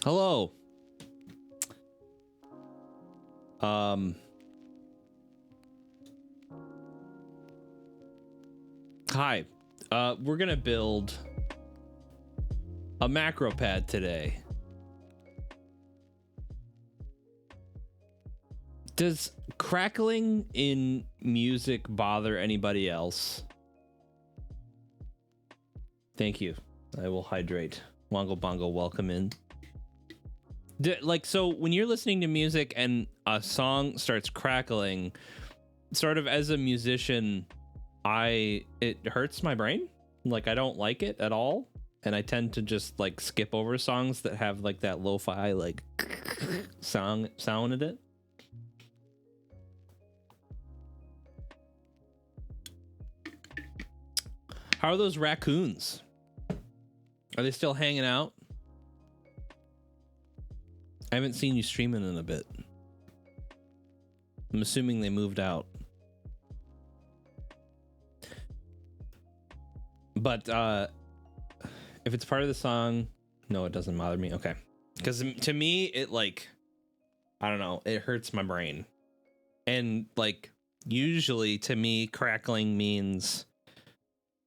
Hello. Hi. We're gonna build a Macropad today. Does crackling in music bother anybody else? Thank you. I will hydrate. Wongo Bongo, welcome in. Like, so when you're listening to music and a song starts crackling, sort of as a musician, it hurts my brain. Like, I don't like it at all. And I tend to just like skip over songs that have like that lo-fi like sound in it. How are those raccoons? Are they still hanging out? I haven't seen you streaming in a bit. I'm assuming they moved out. But if it's part of the song, no, it doesn't bother me. Okay. Because to me, it like, I don't know, it hurts my brain. And like, usually to me, crackling means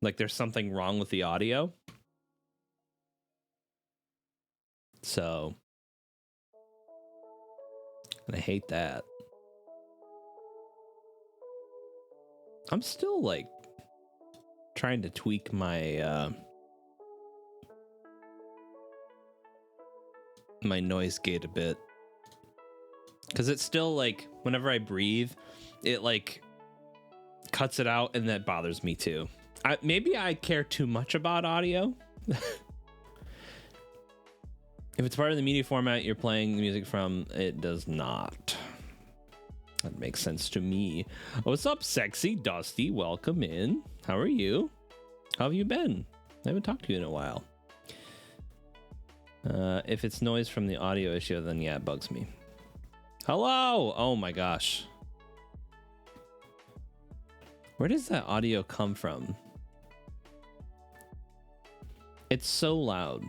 like there's something wrong with the audio. So, and I hate that. I'm still like trying to tweak my my noise gate a bit, because it's still like whenever I breathe, it like cuts it out, and that bothers me too. Maybe I care too much about audio. If it's part of the media format you're playing the music from, it does not. That makes sense to me. What's up, sexy Dusty? Welcome in. How are you? How have you been? I haven't talked to you in a while. If it's noise from the audio issue, then yeah, it bugs me. Hello! Oh my gosh. Where does that audio come from? It's so loud.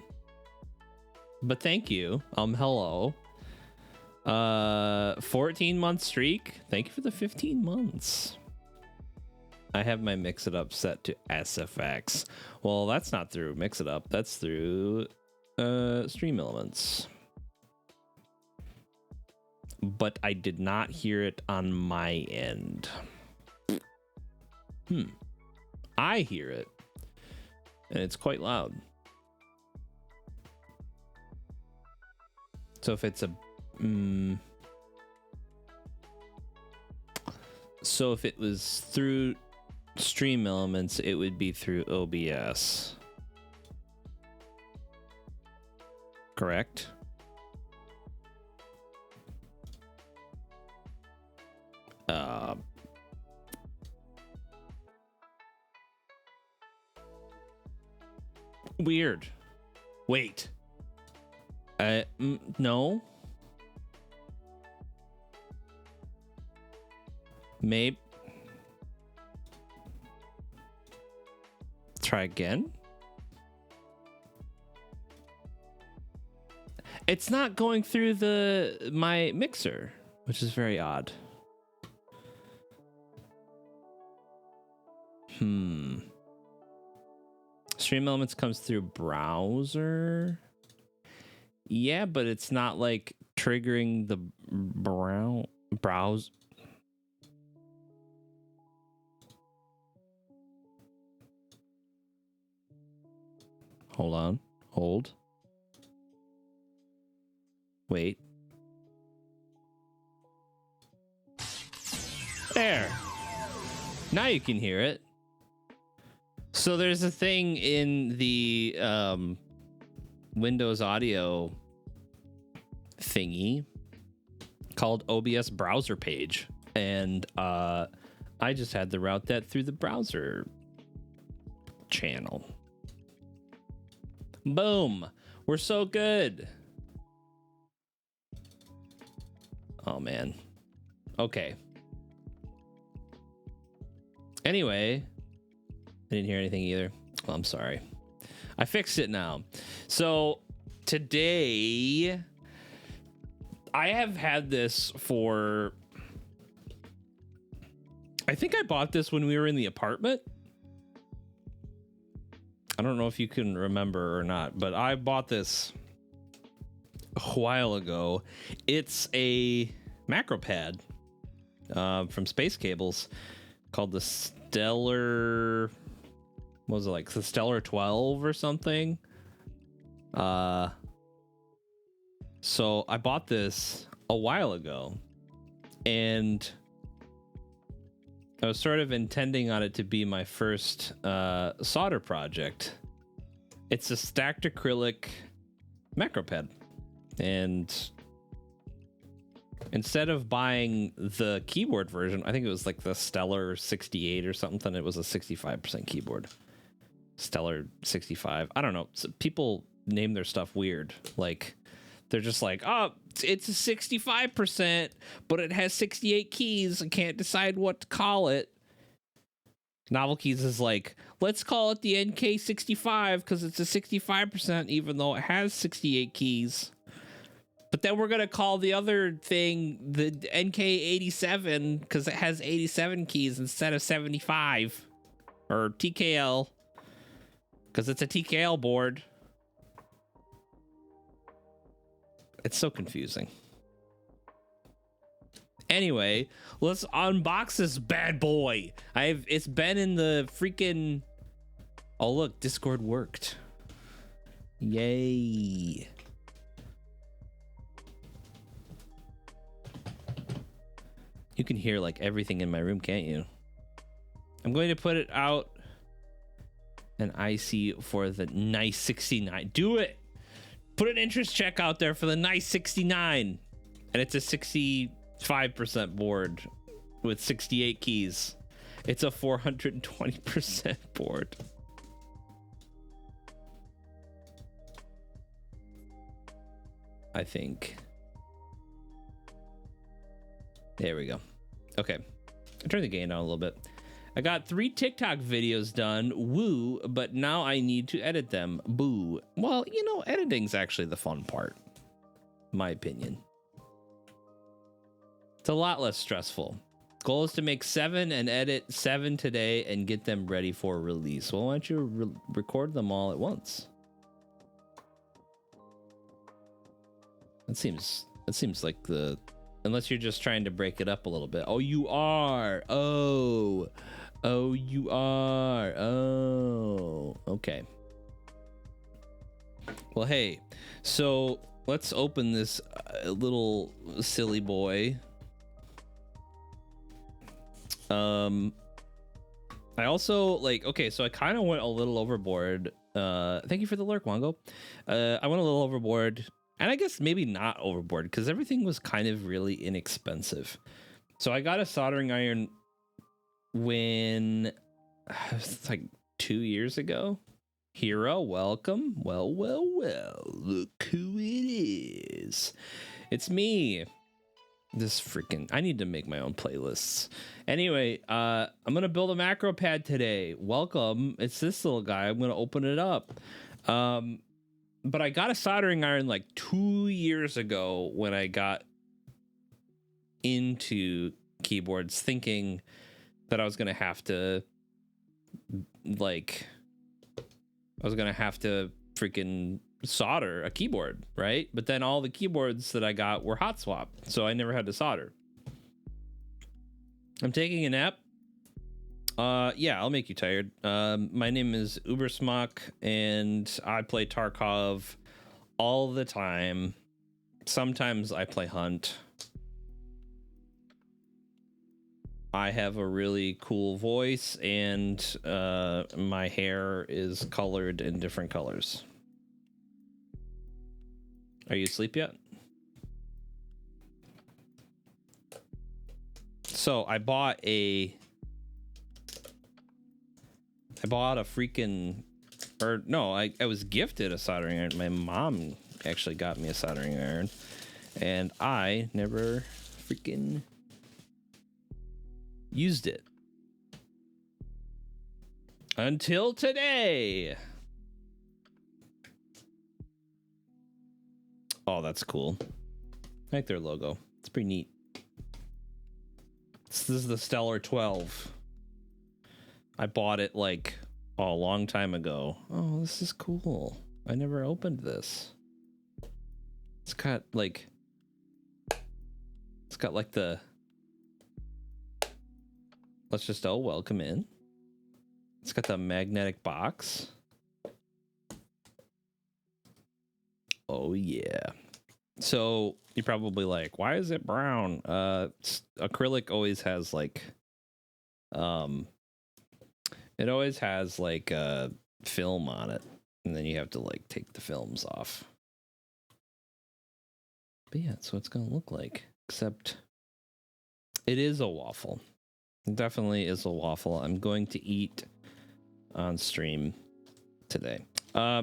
But thank you. Hello. 14-month streak. Thank you for the 15 months. I have my Mix It Up set to SFX. Well, that's not through Mix It Up. That's through Stream Elements. But I did not hear it on my end. I hear it. And it's quite loud. So if it's a so if it was through Stream Elements, it would be through OBS. Correct. Weird. Wait. No. Maybe. Try again. It's not going through my mixer, which is very odd. Stream Elements comes through browser. Yeah, but it's not like triggering the browse. Hold on. Hold. Wait. There. Now you can hear it. So there's a thing in the Windows audio thingy called OBS browser page. And I just had to route that through the browser channel. Boom. We're so good. Oh, man. Okay. Anyway, I didn't hear anything either. Well, I'm sorry. I fixed it now. So today, I have had this for... I think I bought this when we were in the apartment. I don't know if you can remember or not, but I bought this a while ago. It's a Macropad from Space Cables called the Stellar... What was it, like the Stellar12 or something? So I bought this a while ago, and I was sort of intending on it to be my first solder project. It's a stacked acrylic Macropad, and instead of buying the keyboard version, I think it was like the Stellar 68 or something. It was a 65% keyboard. Stellar 65. I don't know. So people name their stuff weird. Like, they're just like, oh, it's a 65%, but it has 68 keys. I can't decide what to call it. NovelKeys is like, let's call it the NK65 because it's a 65%, even though it has 68 keys. But then we're going to call the other thing the NK87 because it has 87 keys instead of 75. Or TKL. Because it's a TKL board. It's so confusing. Anyway, let's unbox this bad boy. It's been in the freaking... Oh, look, Discord worked. Yay. You can hear like everything in my room, can't you? I'm going to put it out an IC for the nice 69. Do it. Put an interest check out there for the nice 69. And it's a 65% board with 68 keys. It's a 420% board. I think. There we go. Okay. I turned the gain down a little bit. I got 3 TikTok videos done. Woo. But now I need to edit them. Boo. Well, you know, editing's actually the fun part. My opinion. It's a lot less stressful. Goal is to make 7 and edit 7 today and get them ready for release. Well, why don't you record them all at once? That seems like the... Unless you're just trying to break it up a little bit. Oh, you are. Oh, you are. Oh, okay. Well, hey, so let's open this little silly boy. I also okay, so I kind of went a little overboard Thank you for the lurk, Wango. I went a little overboard, and I guess maybe not overboard because everything was kind of really inexpensive. So I got a soldering iron when it's like 2 years ago. Hero, welcome. Well, look who it is. It's me. This freaking, I need to make my own playlists. Anyway, I'm gonna build a Macropad today. Welcome. It's this little guy. I'm gonna open it up. But I got a soldering iron like 2 years ago when I got into keyboards, thinking that I was gonna have to freaking solder a keyboard, right? But then all the keyboards that I got were hot swap, so I never had to solder. I'm taking a nap. Yeah, I'll make you tired. My name is Ubersmock, and I play Tarkov all the time. Sometimes I play Hunt. I have a really cool voice, and my hair is colored in different colors. Are you asleep yet? So I bought a freaking, or no, I was gifted a soldering iron. My mom actually got me a soldering iron, and I never freaking used it until today. Oh, that's cool. I like their logo. It's pretty neat. This is the Stellar12. I bought it like a long time ago. Oh, this is cool. I never opened this. It's got like the, let's just, oh, welcome in. It's got the magnetic box. Oh yeah. So you're probably like, why is it brown? Acrylic always has like, it always has like film on it, and then you have to like take the films off. But yeah, that's what it's gonna look like. Except it is a waffle. It definitely is a waffle. I'm going to eat on stream today.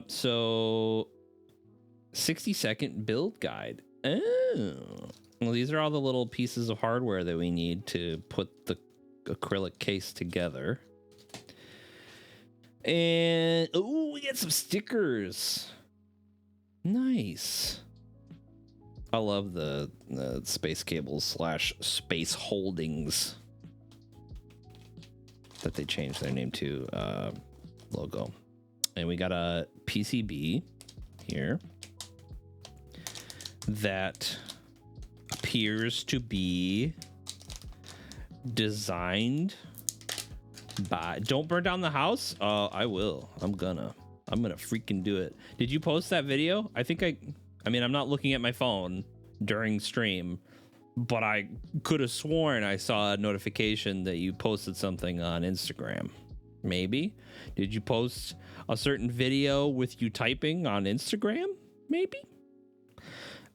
So 60-second build guide. Oh, well, these are all the little pieces of hardware that we need to put the acrylic case together. And oh, we get some stickers. Nice. I love the space cables / space holdings that they changed their name to logo. And we got a PCB here that appears to be designed by, don't burn down the house. I will. I'm gonna freaking do it. Did you post that video? I mean, I'm not looking at my phone during stream, but I could have sworn I saw a notification that you posted something on Instagram. Maybe. Did you post a certain video with you typing on Instagram? Maybe.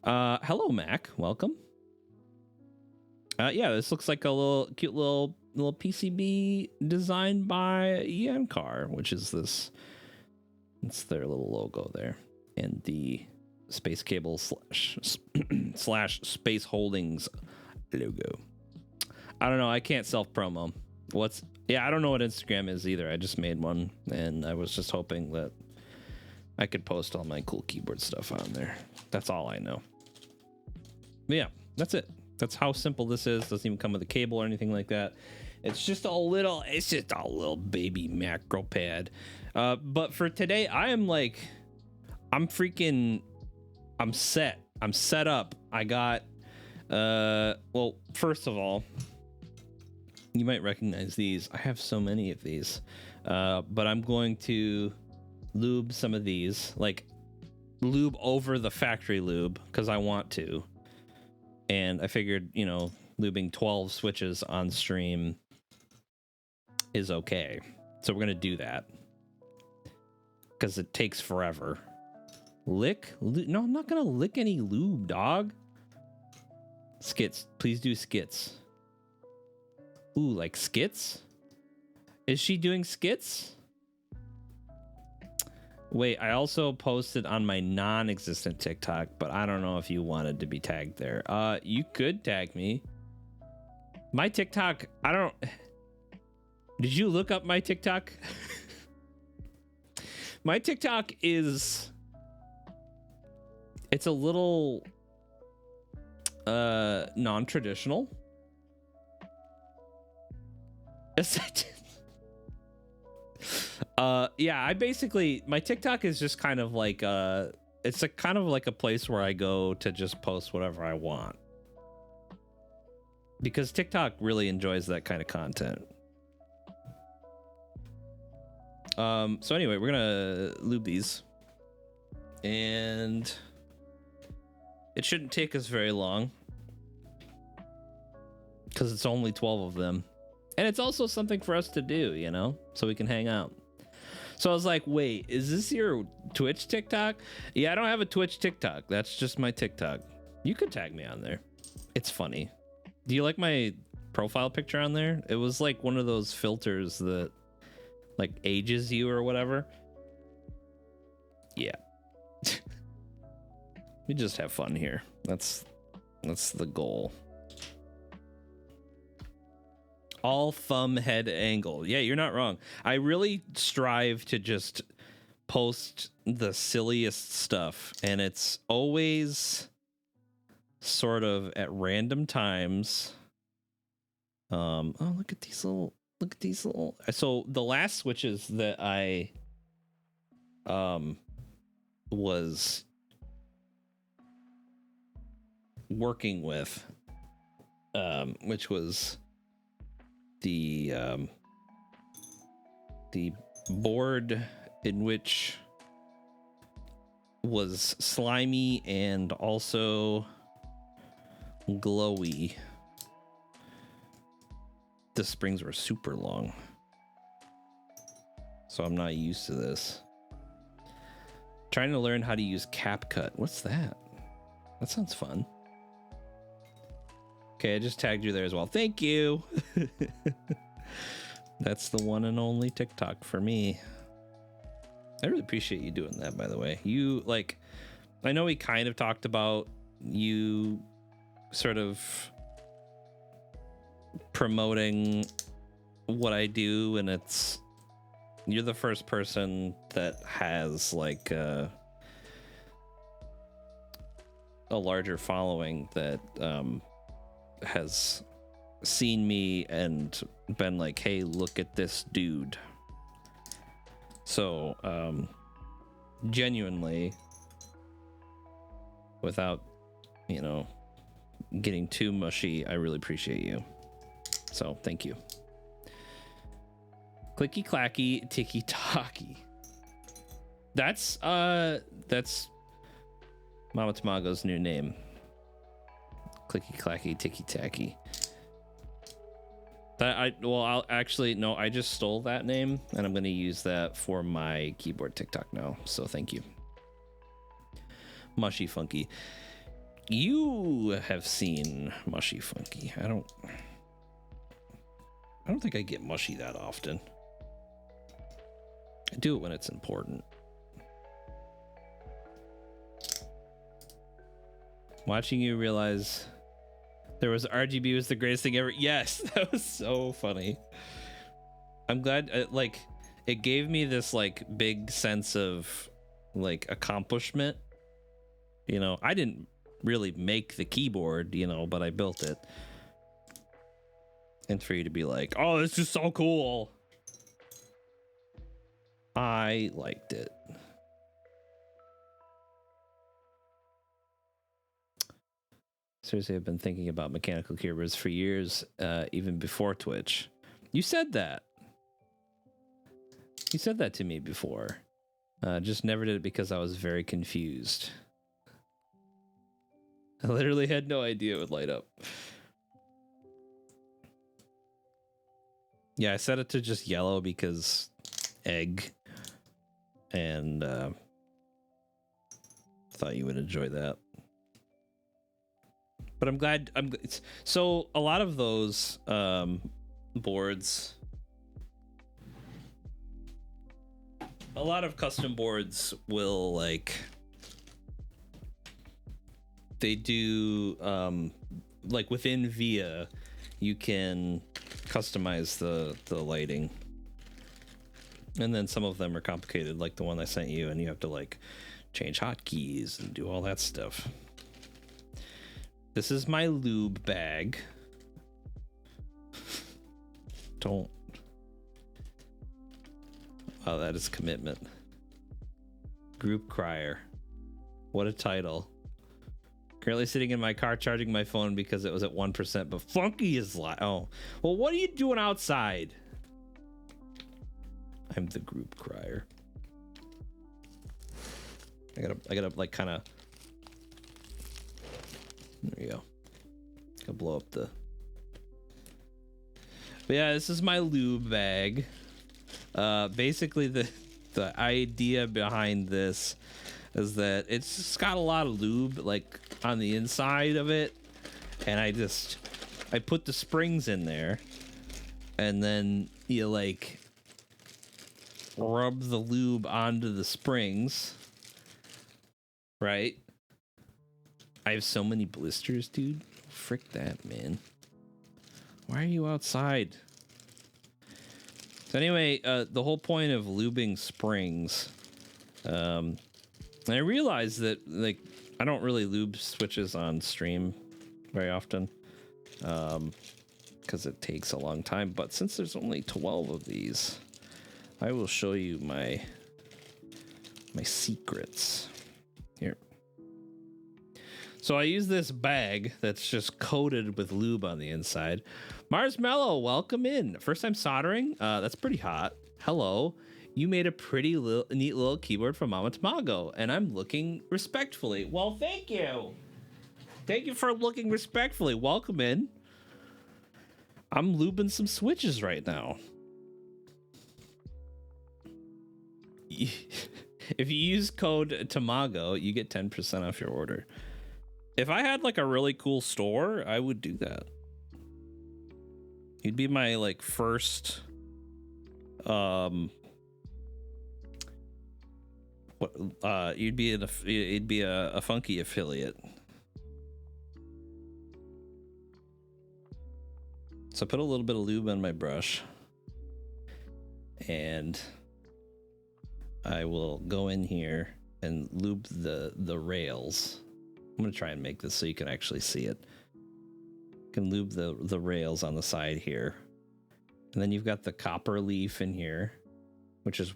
Hello, Mac. Welcome. Yeah, this looks like a little cute little PCB designed by Yankar, which is this. It's their little logo there, and the space cable / space holdings logo. I don't know. I can't self promo. I don't know what Instagram is either. I just made one, and I was just hoping that I could post all my cool keyboard stuff on there. That's all I know. But yeah, that's it. That's how simple this is. Doesn't even come with a cable or anything like that. It's just a little baby Macropad. But for today, I'm set. I'm set up. I got, well, first of all, you might recognize these. I have so many of these, but I'm going to lube some of these, like lube over the factory lube, because I want to. And I figured, lubing 12 switches on stream is okay. So we're going to do that. because it takes forever. Lick? No, I'm not gonna lick any lube, dog. Skits. Please do skits. Ooh, like skits? Is she doing skits? Wait, I also posted on my non-existent TikTok, but I don't know if you wanted to be tagged there. You could tag me. My TikTok, I don't... Did you look up my TikTok? My TikTok is... It's a little... non-traditional. Yeah, I basically, my TikTok is just kind of like it's a kind of like a place where I go to just post whatever I want, because TikTok really enjoys that kind of content. So anyway, we're gonna lube these, and it shouldn't take us very long because it's only 12 of them. And it's also something for us to do, you know, so we can hang out. So I was like, wait, is this your Twitch TikTok? Yeah, I don't have a Twitch TikTok. That's just my TikTok. You could tag me on there. It's funny. Do you like my profile picture on there? It was like one of those filters that like ages you or whatever. Yeah. We just have fun here. That's the goal. All thumb head angle. Yeah, you're not wrong. I really strive to just post the silliest stuff, and it's always sort of at random times. Oh, look at these little so the last switches that I was working with, which was the board in which was slimy and also glowy. The springs were super long, so I'm not used to this. Trying to learn how to use CapCut. What's that? That sounds fun. Okay, I just tagged you there as well. Thank you. That's the one and only TikTok for me. I really appreciate you doing that, by the way. You, like, I know we kind of talked about you sort of promoting what I do, and you're the first person that has like a larger following that has seen me and been like, hey, look at this dude. So genuinely, without, you know, getting too mushy, I really appreciate you. So thank you. Clicky clacky ticky tocky. That's Mama Tamago's new name. Clicky clacky ticky tacky. I'll actually, no, I just stole that name and I'm going to use that for my keyboard TikTok now. So thank you. Mushy Funky. You have seen Mushy Funky. I don't think I get mushy that often. I do it when it's important. Watching you realize there was RGB was the greatest thing ever. Yes, that was so funny. I'm glad, like, it gave me this like big sense of like accomplishment. You know, I didn't really make the keyboard, you know, but I built it. And for you to be like, oh, this is so cool. I liked it. Seriously, I've been thinking about mechanical keyboards for years, even before Twitch. You said that. You said that to me before. Just never did it because I was very confused. I literally had no idea it would light up. Yeah, I set it to just yellow because egg. and thought you would enjoy that. But I'm glad. So a lot of those boards, a lot of custom boards will like, they do like within VIA, you can customize the lighting, and then some of them are complicated, like the one I sent you, and you have to like change hotkeys and do all that stuff. This is my lube bag. Don't. Oh, that is commitment. Group crier. What a title. Currently sitting in my car charging my phone because it was at 1%, but Funky is like, oh. Well, what are you doing outside? I'm the group crier. I gotta like kind of. There you go. Gotta blow up the. But yeah, this is my lube bag. Basically, the idea behind this is that it's just got a lot of lube like on the inside of it, and I put the springs in there, and then you like rub the lube onto the springs, right? I have so many blisters, dude. Frick that, man. Why are you outside? So anyway, the whole point of lubing springs, and I realized that like I don't really lube switches on stream very often, because it takes a long time. But since there's only 12 of these, I will show you my secrets here. So I use this bag that's just coated with lube on the inside. Marsmello, welcome in. First time soldering? That's pretty hot. Hello. You made a pretty neat little keyboard from Mama Tamago, and I'm looking respectfully. Well, thank you. Thank you for looking respectfully. Welcome in. I'm lubing some switches right now. If you use code Tamago, you get 10% off your order. If I had like a really cool store, I would do that. You'd be my like first you'd be a Funky affiliate. So I put a little bit of lube on my brush, and I will go in here and lube the rails. I'm gonna try and make this so you can actually see it. You can lube the rails on the side here, and then you've got the copper leaf in here, which is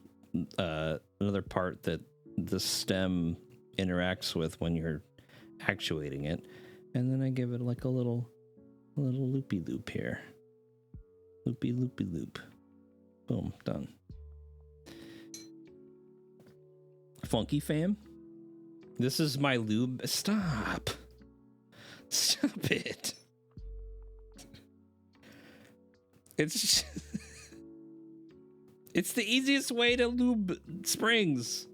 another part that the stem interacts with when you're actuating it. And then I give it like a little loopy loop here. Loopy loop. Boom, done. Funky fam. This is my lube. Stop it. It's it's the easiest way to lube springs.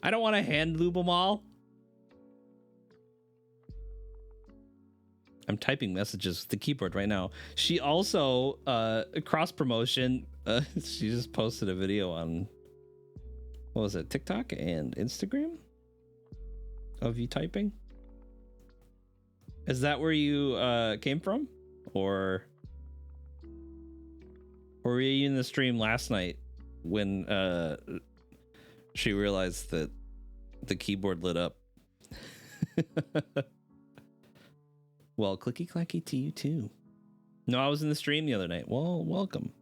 I don't want to hand lube them all. I'm typing messages with the keyboard right now. She also cross promotion. She just posted a video on, what was it, TikTok and Instagram of you typing. Is that where you came from, or were you in the stream last night when she realized that the keyboard lit up? Well, clicky clacky to you too. No, I was in the stream the other night. Well, welcome.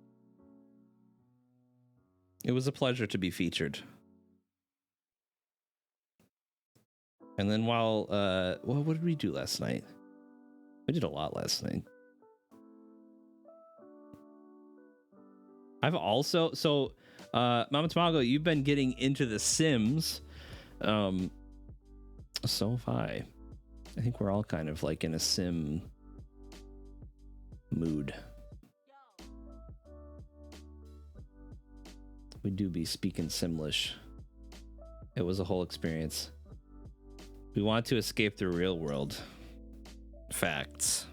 It was a pleasure to be featured. And then while well, what did we do last night? We did a lot last night. I've also Mama Tamago, you've been getting into the Sims. So have I. I think we're all kind of like in a sim mood. We do be speaking Simlish. It was a whole experience. We want to escape the real world. Facts.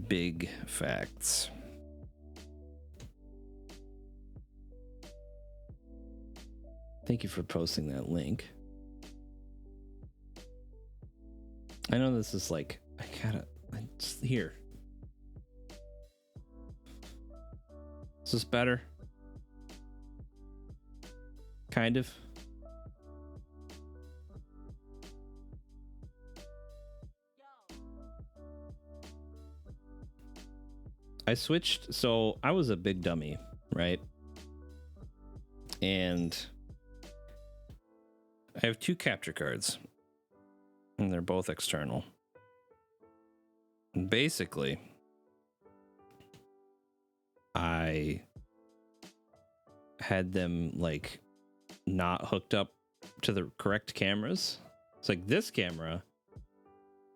Big facts. Thank you for posting that link. I know this is like, it's here. Is this better? Kind of. I switched, so I was a big dummy, right? And I have 2 capture cards, and they're both external. And basically, I had them like not hooked up to the correct cameras. It's like this camera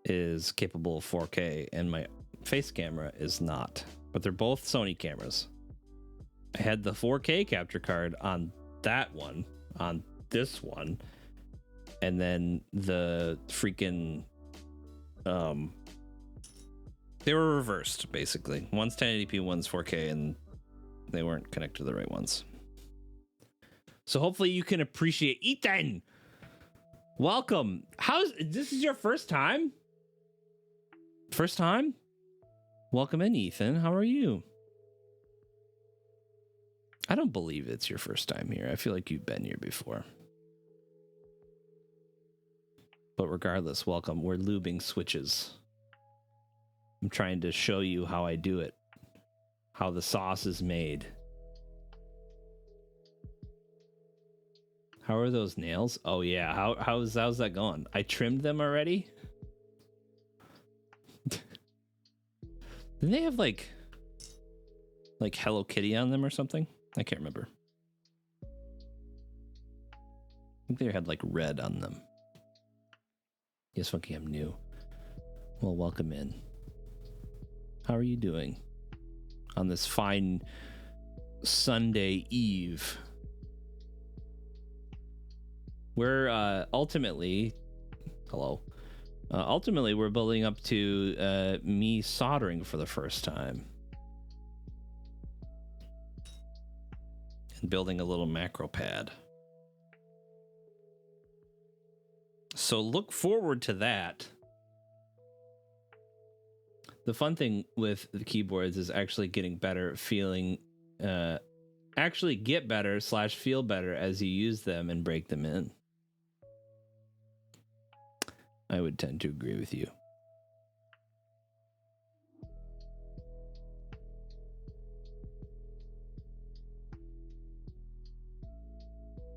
is capable of 4K and my face camera is not, but they're both Sony cameras. I had the 4K capture card on that one, on this one, and then the freaking they were reversed basically. One's 1080p, one's 4K, and they weren't connected to the right ones. So hopefully you can appreciate. Ethan, welcome. This is your first time? First time? Welcome in, Ethan. How are you? I don't believe it's your first time here. I feel like you've been here before. But regardless, welcome. We're lubing switches. I'm trying to show you how I do it. How the sauce is made. How are those nails? Oh yeah, how's that going? I trimmed them already? Did they have like Hello Kitty on them or something? I can't remember. I think they had like red on them. Yes, Funky, I'm new. Well, welcome in. How are you doing on this fine Sunday eve? We're ultimately we're building up to me soldering for the first time and building a little Macropad. So look forward to that. The fun thing with the keyboards is actually getting better, actually get better / feel better as you use them and break them in. I would tend to agree with you.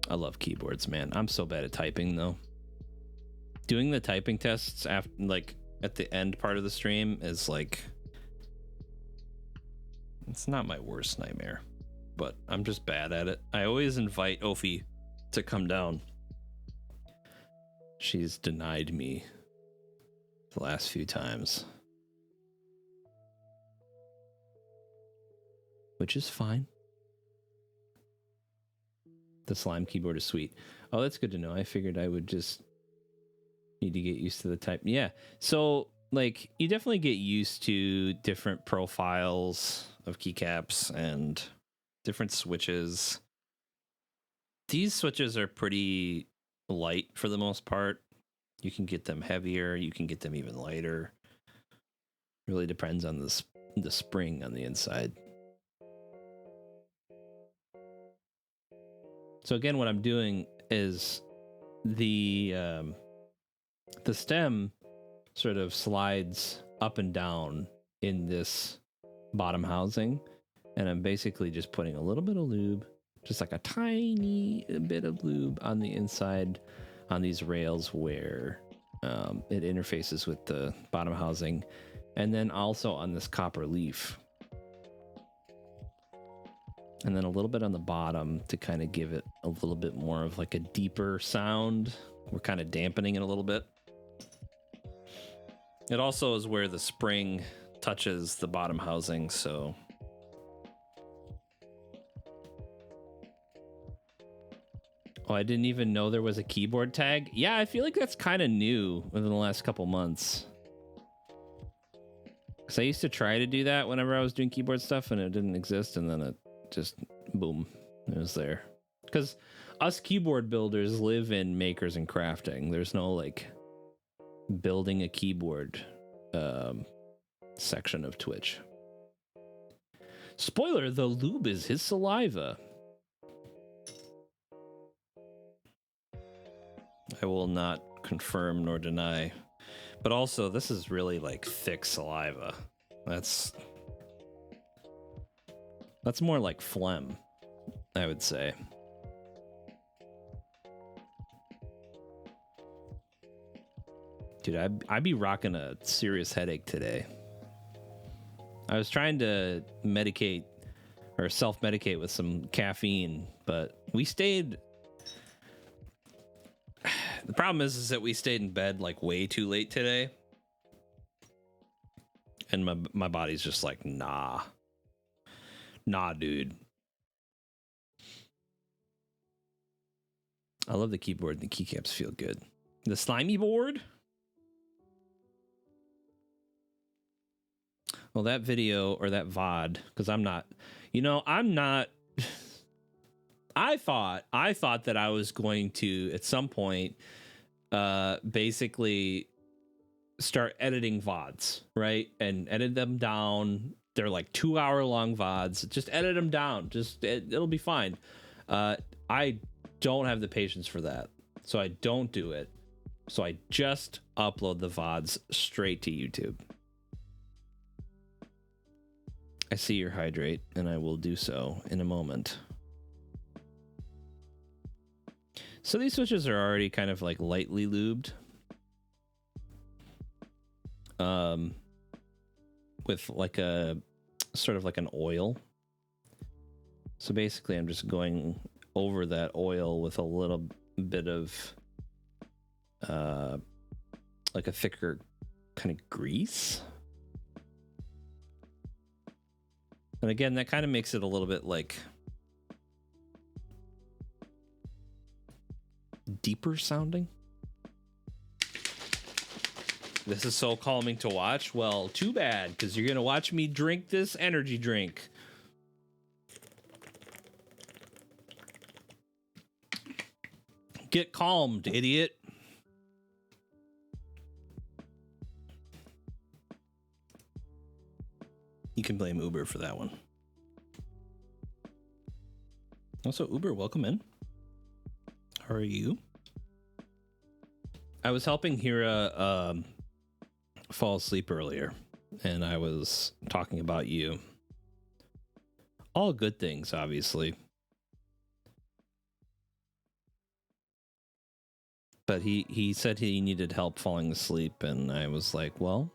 I love keyboards, man. I'm so bad at typing though. Doing the typing tests after, like, at the end part of the stream is like, it's not my worst nightmare, but I'm just bad at it. I always invite Ophi to come down. She's denied me the last few times, which is fine. The slime keyboard is sweet. Oh, that's good to know. I figured I would just need to get used to the type. Yeah. So, like, you definitely get used to different profiles of keycaps and different switches. These switches are pretty light for the most part. You can get them heavier. You can get them even lighter. Really depends on the spring on the inside. So again, what I'm doing is the stem sort of slides up and down in this bottom housing, and I'm basically just putting a little bit of lube, just like a tiny bit of lube on the inside on these rails where it interfaces with the bottom housing, and then also on this copper leaf. And then a little bit on the bottom to kind of give it a little bit more of like a deeper sound. We're kind of dampening it a little bit. It also is where the spring touches the bottom housing, so Oh, I didn't even know there was a keyboard tag. Yeah, I feel like that's kind of new within the last couple months. Because I used to try to do that whenever I was doing keyboard stuff and it didn't exist. And then it just, boom, it was there. Because us keyboard builders live in makers and crafting. There's no like building a keyboard section of Twitch. Spoiler, the lube is his saliva. I will not confirm nor deny. But also, this is really like thick saliva. That's more like phlegm, I would say. Dude, I'd be rocking a serious headache today. I was trying to medicate or self-medicate with some caffeine, but we stayed... The problem is that we stayed in bed like way too late today. And my body's just like, nah. Nah, dude. I love the keyboard and the keycaps feel good. The slimy board? Well, that video or that VOD, because I'm not... I thought that I was going to, at some point, basically start editing VODs, right? And edit them down. They're like 2-hour-long VODs. Just edit them down. It'll be fine. I don't have the patience for that, so I don't do it. So I just upload the VODs straight to YouTube. I see your hydrate, and I will do so in a moment. So these switches are already kind of like lightly lubed. With like a sort of like an oil. So basically I'm just going over that oil with a little bit of like a thicker kind of grease. And again, that kind of makes it a little bit like deeper sounding. This is so calming to watch. Well, too bad, because you're gonna watch me drink this energy drink. Get calmed, idiot. You can blame Uber for that one. Also, Uber, welcome in. How are you? I was helping Hira fall asleep earlier, and I was talking about you. All good things, obviously. But he said he needed help falling asleep, and I was like, well,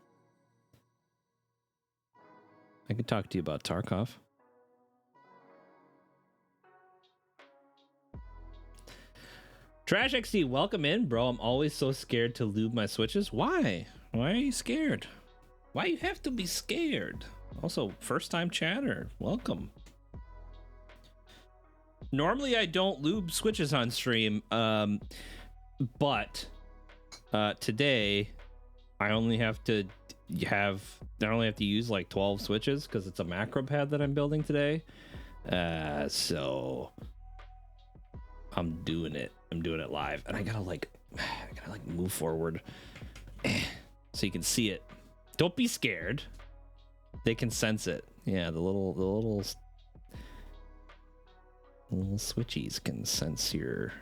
I could talk to you about Tarkov. Trash XD, welcome in, bro. I'm always so scared to lube my switches. Why? Why are you scared? Why you have to be scared? Also, first time chatter, welcome. Normally I don't lube switches on stream, but today I only have to use like 12 switches because it's a Macropad that I'm building today. So I'm doing it. I'm doing it live, and I gotta move forward so you can see it. Don't be scared. They can sense it. Yeah, the little switchies can sense your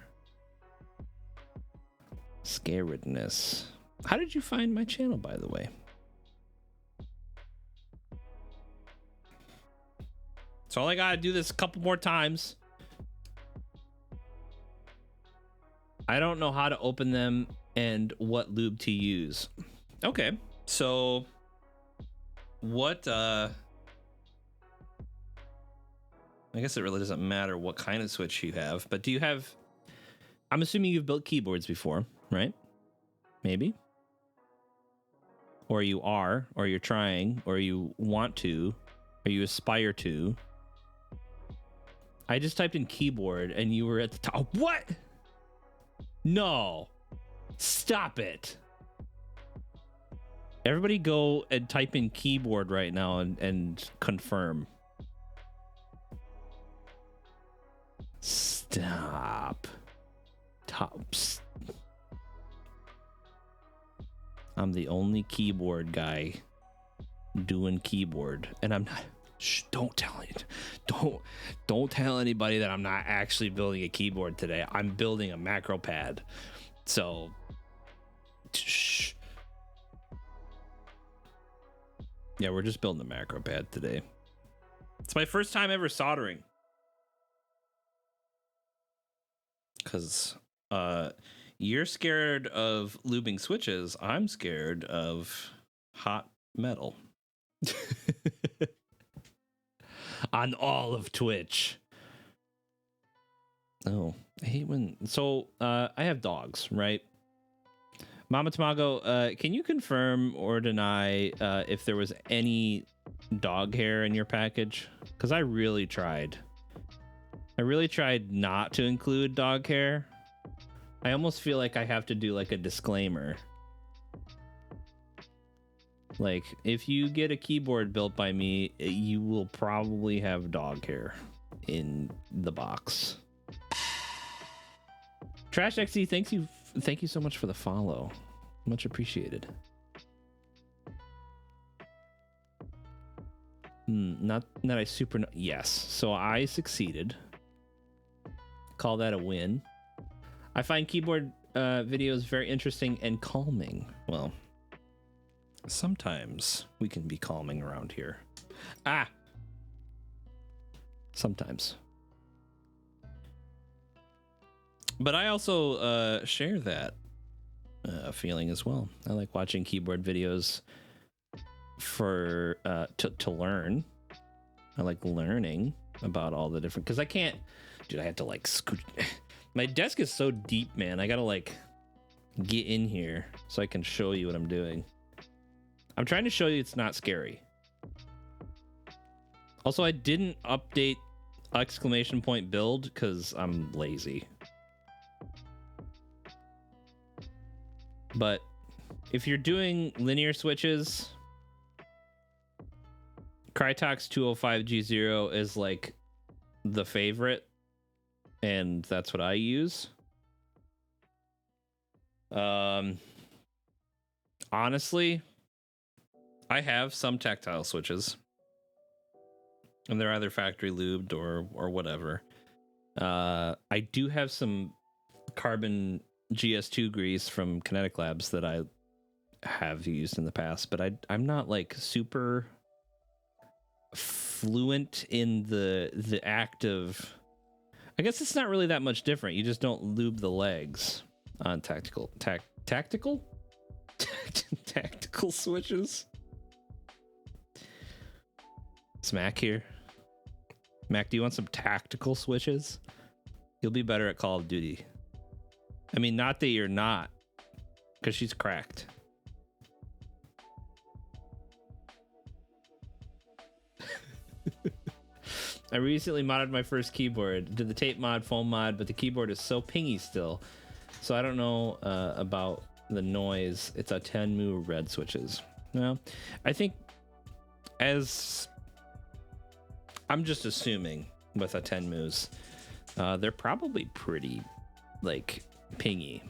scaredness. How did you find my channel, by the way? So all I gotta do this a couple more times. I don't know how to open them and what lube to use. Okay, so what I guess it really doesn't matter what kind of switch you have, but do you have, I'm assuming you've built keyboards before, right? Maybe. Or you are, or you're trying, or you want to, or you aspire to. I just typed in keyboard and you were at the top. What? No. Stop it. Everybody go and type in keyboard right now and confirm. Stop. Tops. I'm the only keyboard guy doing keyboard, and I'm not. Shh, don't tell it. Don't tell anybody that I'm not actually building a keyboard today. I'm building a Macropad. So, shh. Yeah, we're just building a Macropad today. It's my first time ever soldering. Because you're scared of lubing switches. I'm scared of hot metal. On all of Twitch. Oh, I hate when... So, I have dogs, right? Mama Tamago, can you confirm or deny if there was any dog hair in your package? Because I really tried. I really tried not to include dog hair. I almost feel like I have to do like a disclaimer. Like, if you get a keyboard built by me, you will probably have dog hair in the box. Trash XC, thank you so much for the follow. Much appreciated. Not that I super... Yes, so I succeeded. Call that a win. I find keyboard videos very interesting and calming. Well, sometimes we can be calming around here. Sometimes. But I also share that feeling as well. I like watching keyboard videos for to learn. I like learning about all the different... Because I can't... Dude, I had to like scoot... My desk is so deep, man. I gotta like get in here so I can show you what I'm doing. I'm trying to show you it's not scary. Also, I didn't update exclamation point build because I'm lazy. But if you're doing linear switches, Crytox 205G0 is like the favorite. And that's what I use. Honestly, I have some tactile switches. And they're either factory lubed or whatever. I do have some carbon GS2 grease from Kinetic Labs that I have used in the past, but I'm not like super fluent in the act of... I guess it's not really that much different. You just don't lube the legs on tactical switches. Smack here. Mac, do you want some tactical switches? You'll be better at Call of Duty. I mean, not that you're not, because she's cracked. I recently modded my first keyboard. Did the tape mod, foam mod, but the keyboard is so pingy still. So I don't know about the noise. It's a 10 mu red switches. Well, I think as... I'm just assuming with a 10 mus, they're probably pretty, like, pingy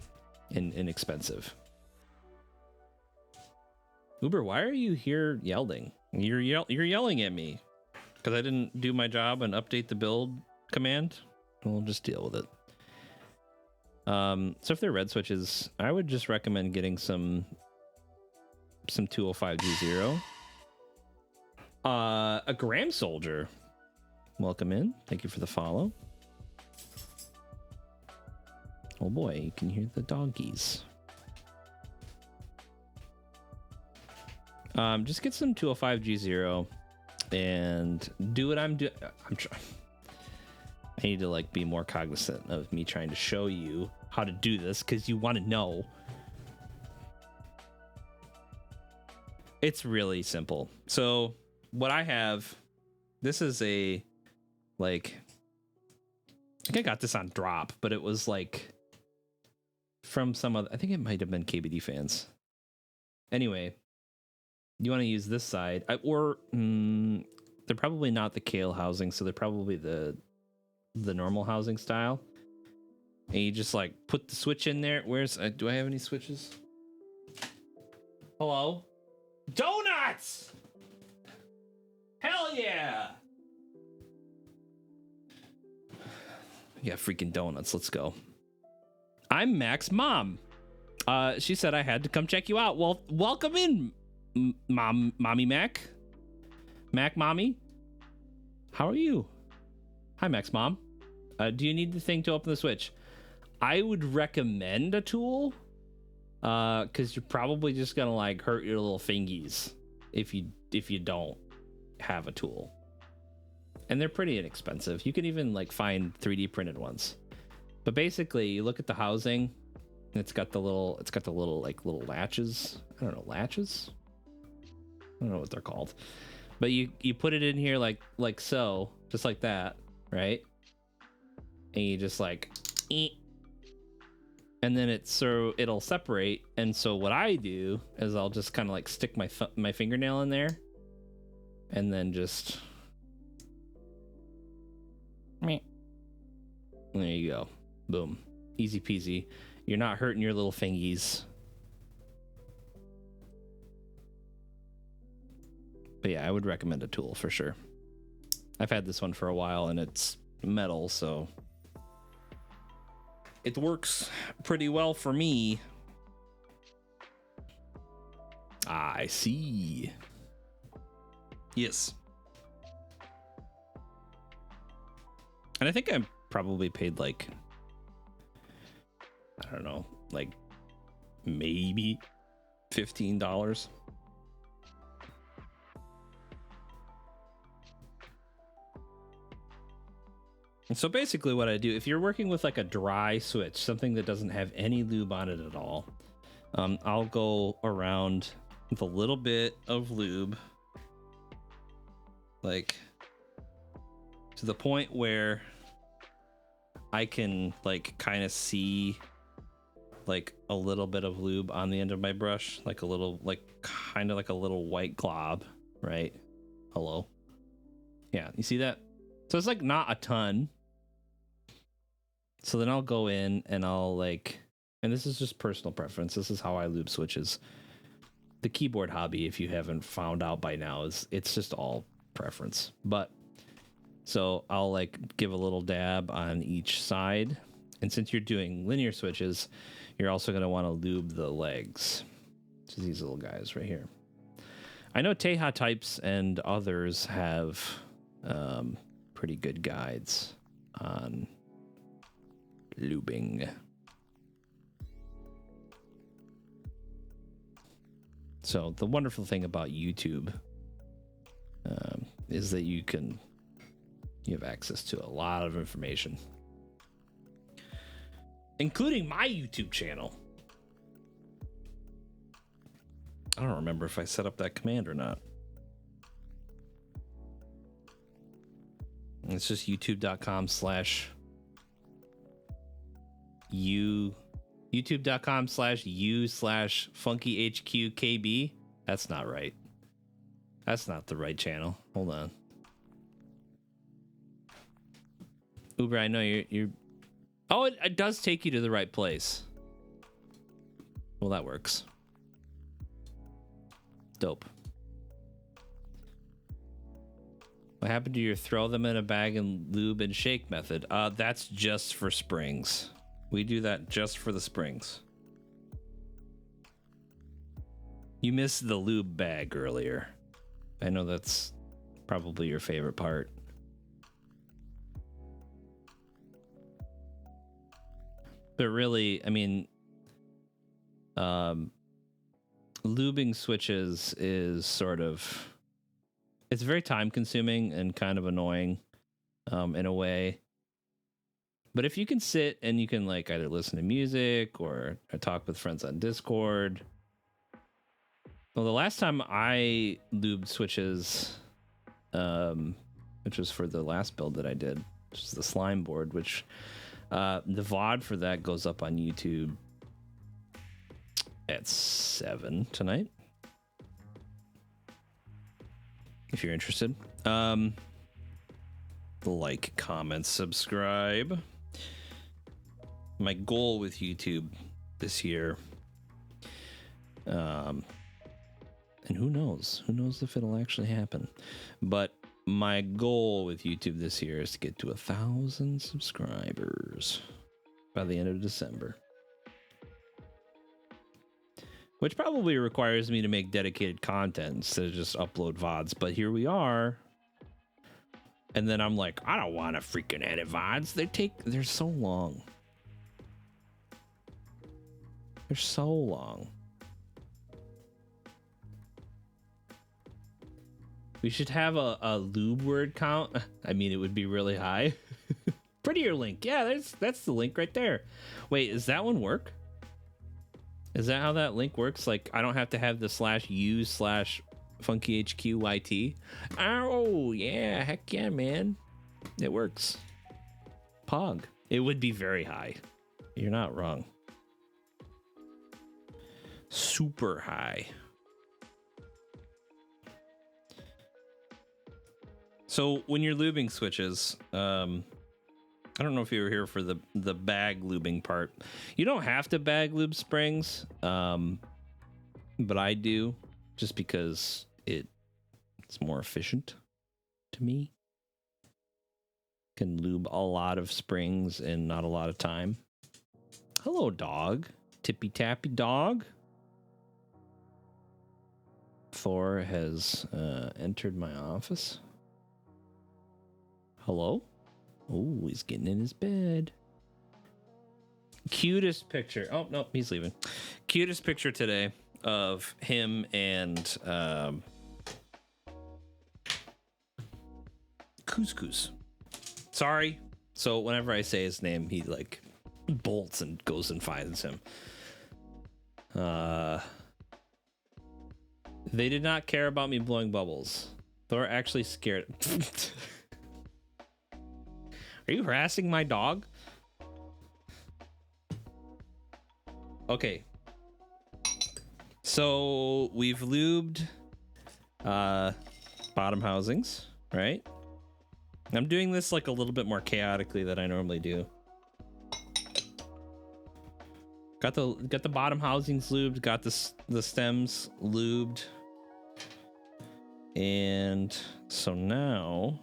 and inexpensive. Uber, why are you here yelling? You're yelling at me. Because I didn't do my job and update the build command. We'll just deal with it. So if they're red switches, I would just recommend getting some 205G0. A Gram Soldier. Welcome in. Thank you for the follow. Oh boy, you can hear the doggies. Just get some 205G0. And do what I'm doing. I need to like be more cognizant of me trying to show you how to do this because you want to know. It's really simple. So what I have, this is a like, I think I got this on drop, but it was like from some other, I think it might have been KBD fans. Anyway, you want to use this side, they're probably not the kale housing, so they're probably the normal housing style. And you just like put the switch in there. Where's do I have any switches? Hello? Donuts! Hell yeah! Yeah, freaking donuts. Let's go. I'm Mac's mom. She said I had to come check you out. Well, welcome in, mommy Mac. Mac mommy. How are you? Hi, Mac's mom. Do you need the thing to open the switch? I would recommend a tool, because you're probably just gonna like hurt your little fingies if you don't have a tool. And they're pretty inexpensive. You can even like find 3D printed ones. But basically, you look at the housing, and it's got the little like little latches. I don't know, latches? I don't know what they're called. But you put it in here like so, just like that, right? And you just like and then it'll separate. And so what I do is I'll just kind of like stick my fingernail in there and then just there you go. Boom. Easy peasy. You're not hurting your little fingies. But yeah, I would recommend a tool for sure. I've had this one for a while and it's metal, so it works pretty well for me. I see. Yes. And I think I probably paid like, I don't know, like maybe $15. And so basically what I do, if you're working with like a dry switch, something that doesn't have any lube on it at all, I'll go around with a little bit of lube, like to the point where I can like kind of see like a little bit of lube on the end of my brush, like a little, like kind of like a little white glob, right? Hello. Yeah, you see that? So it's like not a ton. So then I'll go in and I'll like, and this is just personal preference. This is how I lube switches. The keyboard hobby, if you haven't found out by now, is it's just all preference. But so I'll like give a little dab on each side. And since you're doing linear switches, you're also going to want to lube the legs. So these little guys right here. I know Teha Types and others have pretty good guides on lubing. So the wonderful thing about YouTube is that you have access to a lot of information, including my YouTube channel. I don't remember if I set up that command or not. It's just youtube.com/funkyhqkb. That's not right. That's not the right channel. Hold on. Uber, I know you're oh, it does take you to the right place. Well, that works. Dope. What happened to your throw them in a bag and lube and shake method? That's just for springs. We do that just for the springs. You missed the lube bag earlier. I know that's probably your favorite part. But really, I mean, lubing switches is sort of, it's very time consuming and kind of annoying in a way. But if you can sit and you can like either listen to music or talk with friends on Discord. Well, the last time I lubed switches, which was for the last build that I did, which is the slime board, which the VOD for that goes up on YouTube at 7 tonight. If you're interested. Like, comment, subscribe. My goal with YouTube this year, and who knows if it'll actually happen, but my goal with YouTube this year is to get to 1,000 subscribers by the end of December, which probably requires me to make dedicated content instead of just upload VODs. But here we are. And then I'm like, I don't want to freaking edit VODs. They're so long. They're so long. We should have a lube word count. I mean, it would be really high. Prettier link. Yeah, that's the link right there. Wait, does that one work? Is that how that link works? Like, I don't have to have the /u/funkyhqyt. Oh, yeah. Heck yeah, man. It works. Pog. It would be very high. You're not wrong. Super high. So when you're lubing switches, I don't know if you were here for the bag lubing part. You don't have to bag lube springs, but I do, just because it's more efficient to me. Can lube a lot of springs in not a lot of time. Hello, dog. Tippy tappy dog. Thor has entered my office. Hello? Oh, he's getting in his bed. Cutest picture. Oh, no, he's leaving. Cutest picture today of him and Couscous. Sorry. So whenever I say his name, he like bolts and goes and finds him. They did not care about me blowing bubbles. Thor actually scared. Are you harassing my dog? Okay. So we've lubed bottom housings, right? I'm doing this like a little bit more chaotically than I normally do. Got the bottom housings lubed, got the stems lubed. And so now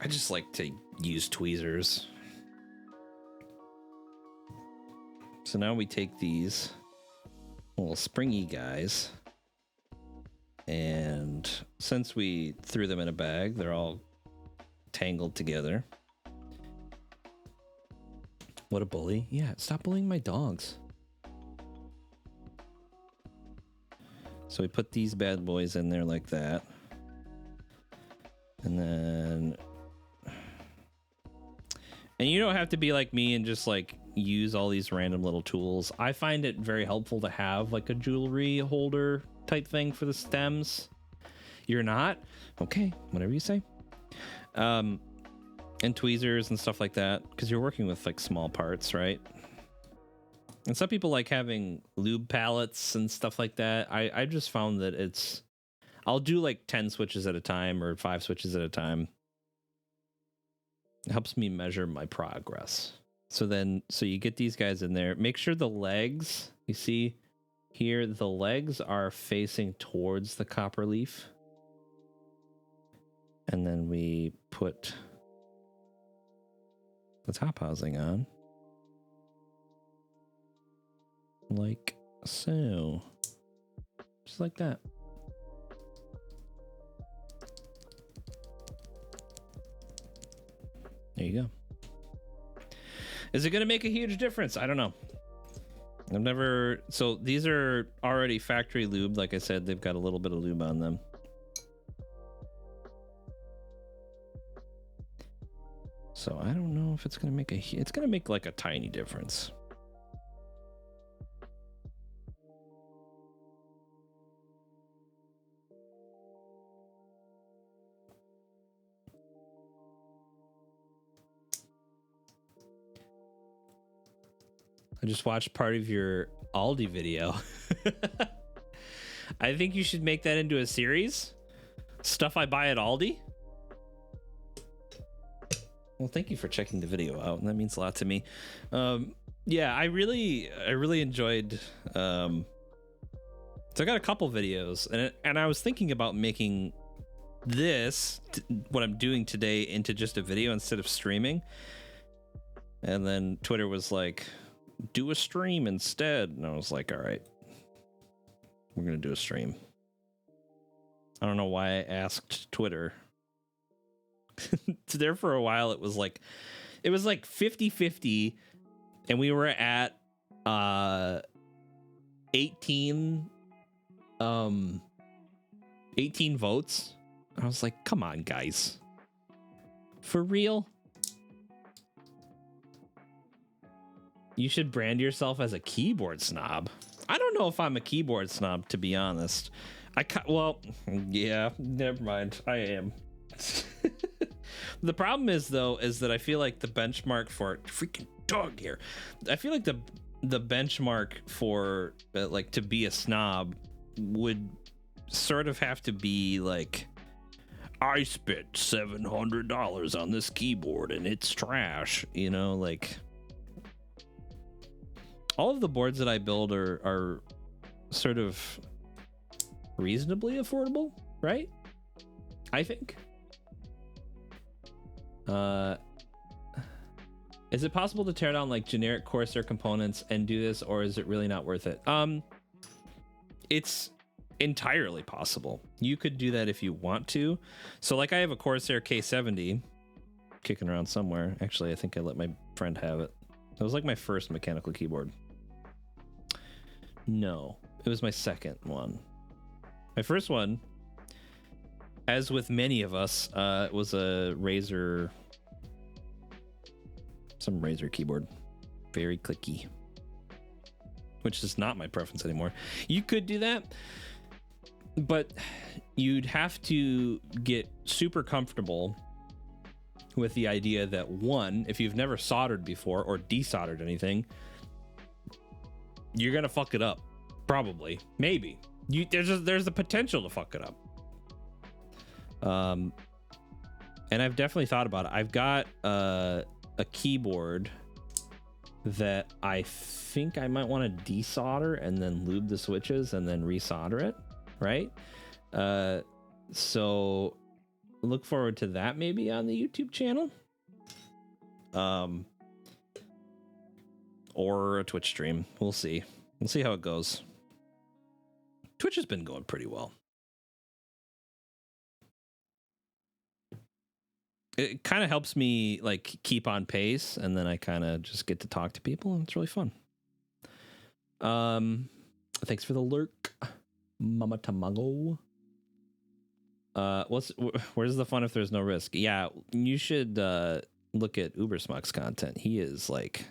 I just like to use tweezers. So now we take these little springy guys, and since we threw them in a bag, they're all tangled together. What a bully. Yeah, stop bullying my dogs. So we put these bad boys in there like that. And then... And you don't have to be like me and just like use all these random little tools. I find it very helpful to have like a jewelry holder type thing for the stems. You're not? Okay, whatever you say. And tweezers and stuff like that, because you're working with like small parts, right? And some people like having lube palettes and stuff like that. I just found that I'll do like 10 switches at a time or 5 switches at a time. It helps me measure my progress. So you get these guys in there. Make sure the legs, you see here, the legs are facing towards the copper leaf. And then we put the top housing on. Like so. Just like that. There you go. Is it going to make a huge difference? I don't know. So these are already factory lubed. Like I said, they've got a little bit of lube on them. So I don't know if it's going to make it's going to make like a tiny difference. I just watched part of your Aldi video. I think you should make that into a series. Stuff I buy at Aldi. Well, thank you for checking the video out. That means a lot to me. Yeah, I really enjoyed. So I got a couple videos, and I was thinking about making this, what I'm doing today, into just a video instead of streaming. And then Twitter was like, do a stream instead. And I was like, all right, we're going to do a stream. I don't know why I asked Twitter. There for a while, it was like 50-50, and we were at 18 votes. I was like, come on, guys. For real? You should brand yourself as a keyboard snob. I don't know if I'm a keyboard snob, to be honest. Well, yeah, never mind. I am. The problem is, though, is that I feel like the benchmark for freaking dog here. I feel like the benchmark for like to be a snob would sort of have to be like, I spent $700 on this keyboard and it's trash, you know, like all of the boards that I build are sort of reasonably affordable, right? I think. Is it possible to tear down like generic Corsair components and do this, or is it really not worth it? It's entirely possible. You could do that if you want to. So like I have a Corsair K70 kicking around somewhere. Actually, I think I let my friend have it. It was like my first mechanical keyboard. No, it was my second one. My first one, as with many of us, was a Razer, some Razer keyboard. Very clicky. Which is not my preference anymore. You could do that, but you'd have to get super comfortable with the idea that, one, if you've never soldered before or desoldered anything, you're gonna fuck it up. Probably. Maybe. There's the potential to fuck it up. And I've definitely thought about it. I've got a keyboard that I think I might want to desolder and then lube the switches and then resolder it, right? So look forward to that maybe on the YouTube channel. Or a Twitch stream. We'll see. We'll see how it goes. Twitch has been going pretty well. It kind of helps me like keep on pace, and then I kind of just get to talk to people, and it's really fun. Thanks for the lurk, Mama Tamago. Where's the fun if there's no risk? Yeah, you should look at Ubersmuck's content. He is like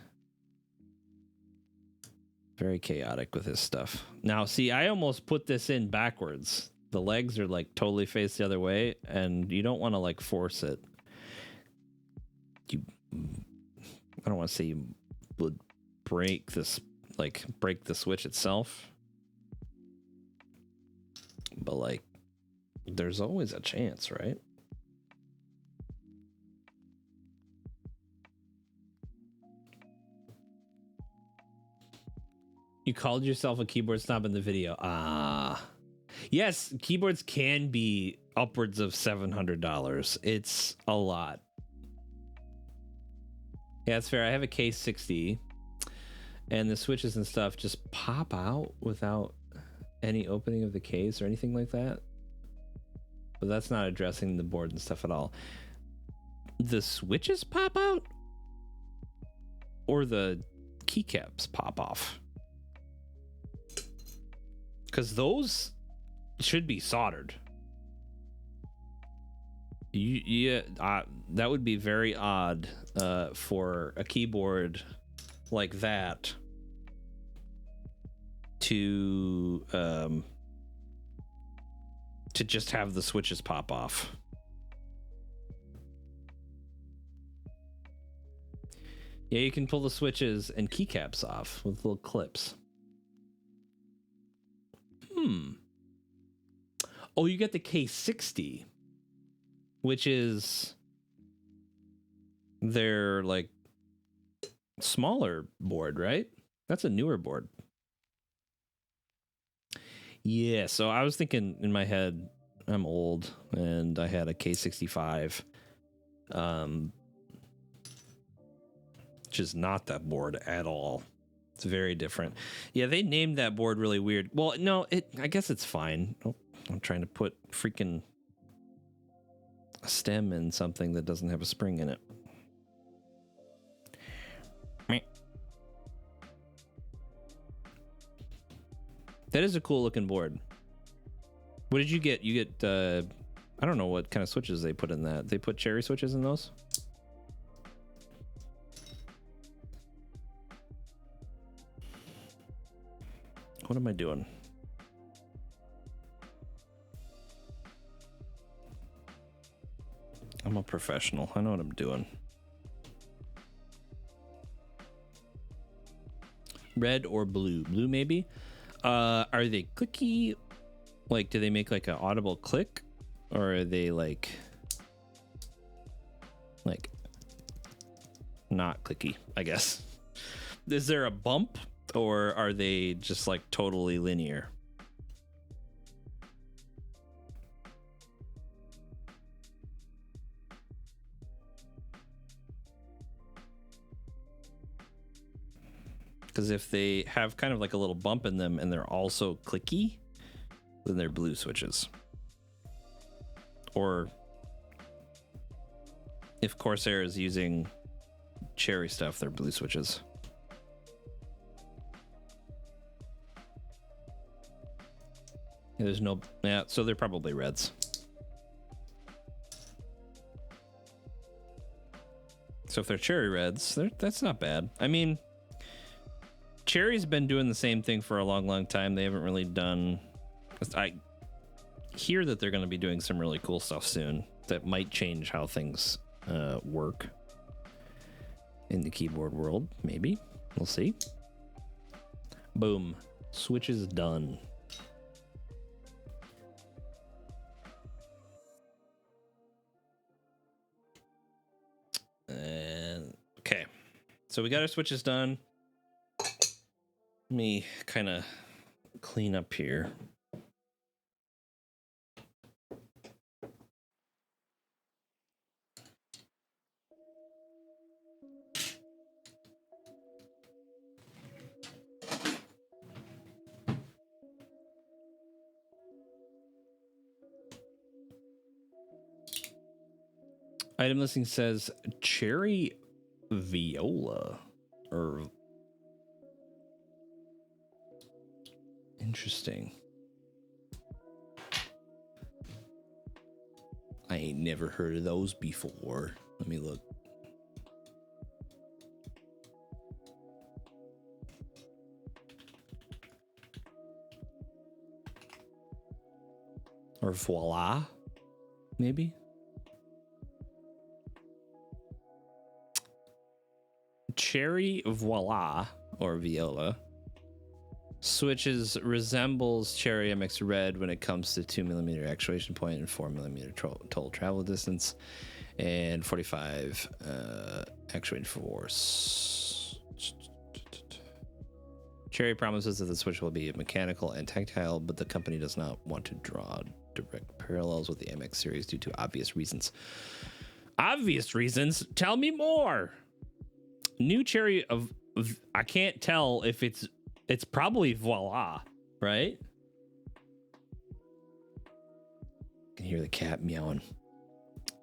very chaotic with his stuff. Now, see, I almost put this in backwards. The legs are like totally faced the other way, and you don't want to like force it. I don't want to say you would break the switch itself, but like there's always a chance, right? You called yourself a keyboard snob in the video. Yes, keyboards can be upwards of $700. It's a lot. Yeah, that's fair. I have a K60, and the switches and stuff just pop out without any opening of the case or anything like that. But that's not addressing the board and stuff at all. The switches pop out? Or the keycaps pop off? Because those should be soldered. That would be very odd for a keyboard like that to just have the switches pop off. Yeah, you can pull the switches and keycaps off with little clips. Oh, you get the K60, which is their like smaller board, right? That's a newer board. Yeah, so I was thinking in my head, I'm old and I had a K65, which is not that board at all. It's very different. Yeah, they named that board really weird. Well, no, I guess it's fine. Oh, I'm trying to put freaking a stem in something that doesn't have a spring in it. That is a cool looking board. What did you get? You get, I don't know what kind of switches they put in that. They put cherry switches in those? What am I doing? I'm a professional. I know what I'm doing. Red or blue? Blue, maybe? Are they clicky? Like, do they make like an audible click? Or are they like not clicky, I guess? Is there a bump? Or are they just like totally linear? Because if they have kind of like a little bump in them and they're also clicky, then they're blue switches. Or if Corsair is using cherry stuff, they're blue switches. There's no, yeah, so they're probably reds. So if they're cherry reds, that's not bad. I mean, Cherry's been doing the same thing for a long time. They haven't really done... I hear that they're going to be doing some really cool stuff soon that might change how things work in the keyboard world. Maybe. We'll see. Boom. Switch is done. And okay. So we got our switches done. Let me kind of clean up here. Item listing says cherry viola or interesting. I ain't never heard of those before. Let me look. Or voila, maybe. Cherry voila or viola switches resembles Cherry MX Red when it comes to 2mm actuation point and 4mm total travel distance and 45 actuating force. Cherry promises that the switch will be mechanical and tactile, but the company does not want to draw direct parallels with the MX series due to obvious reasons. Obvious reasons? Tell me more. New Cherry of I can't tell if it's probably voila, right? I can hear the cat meowing.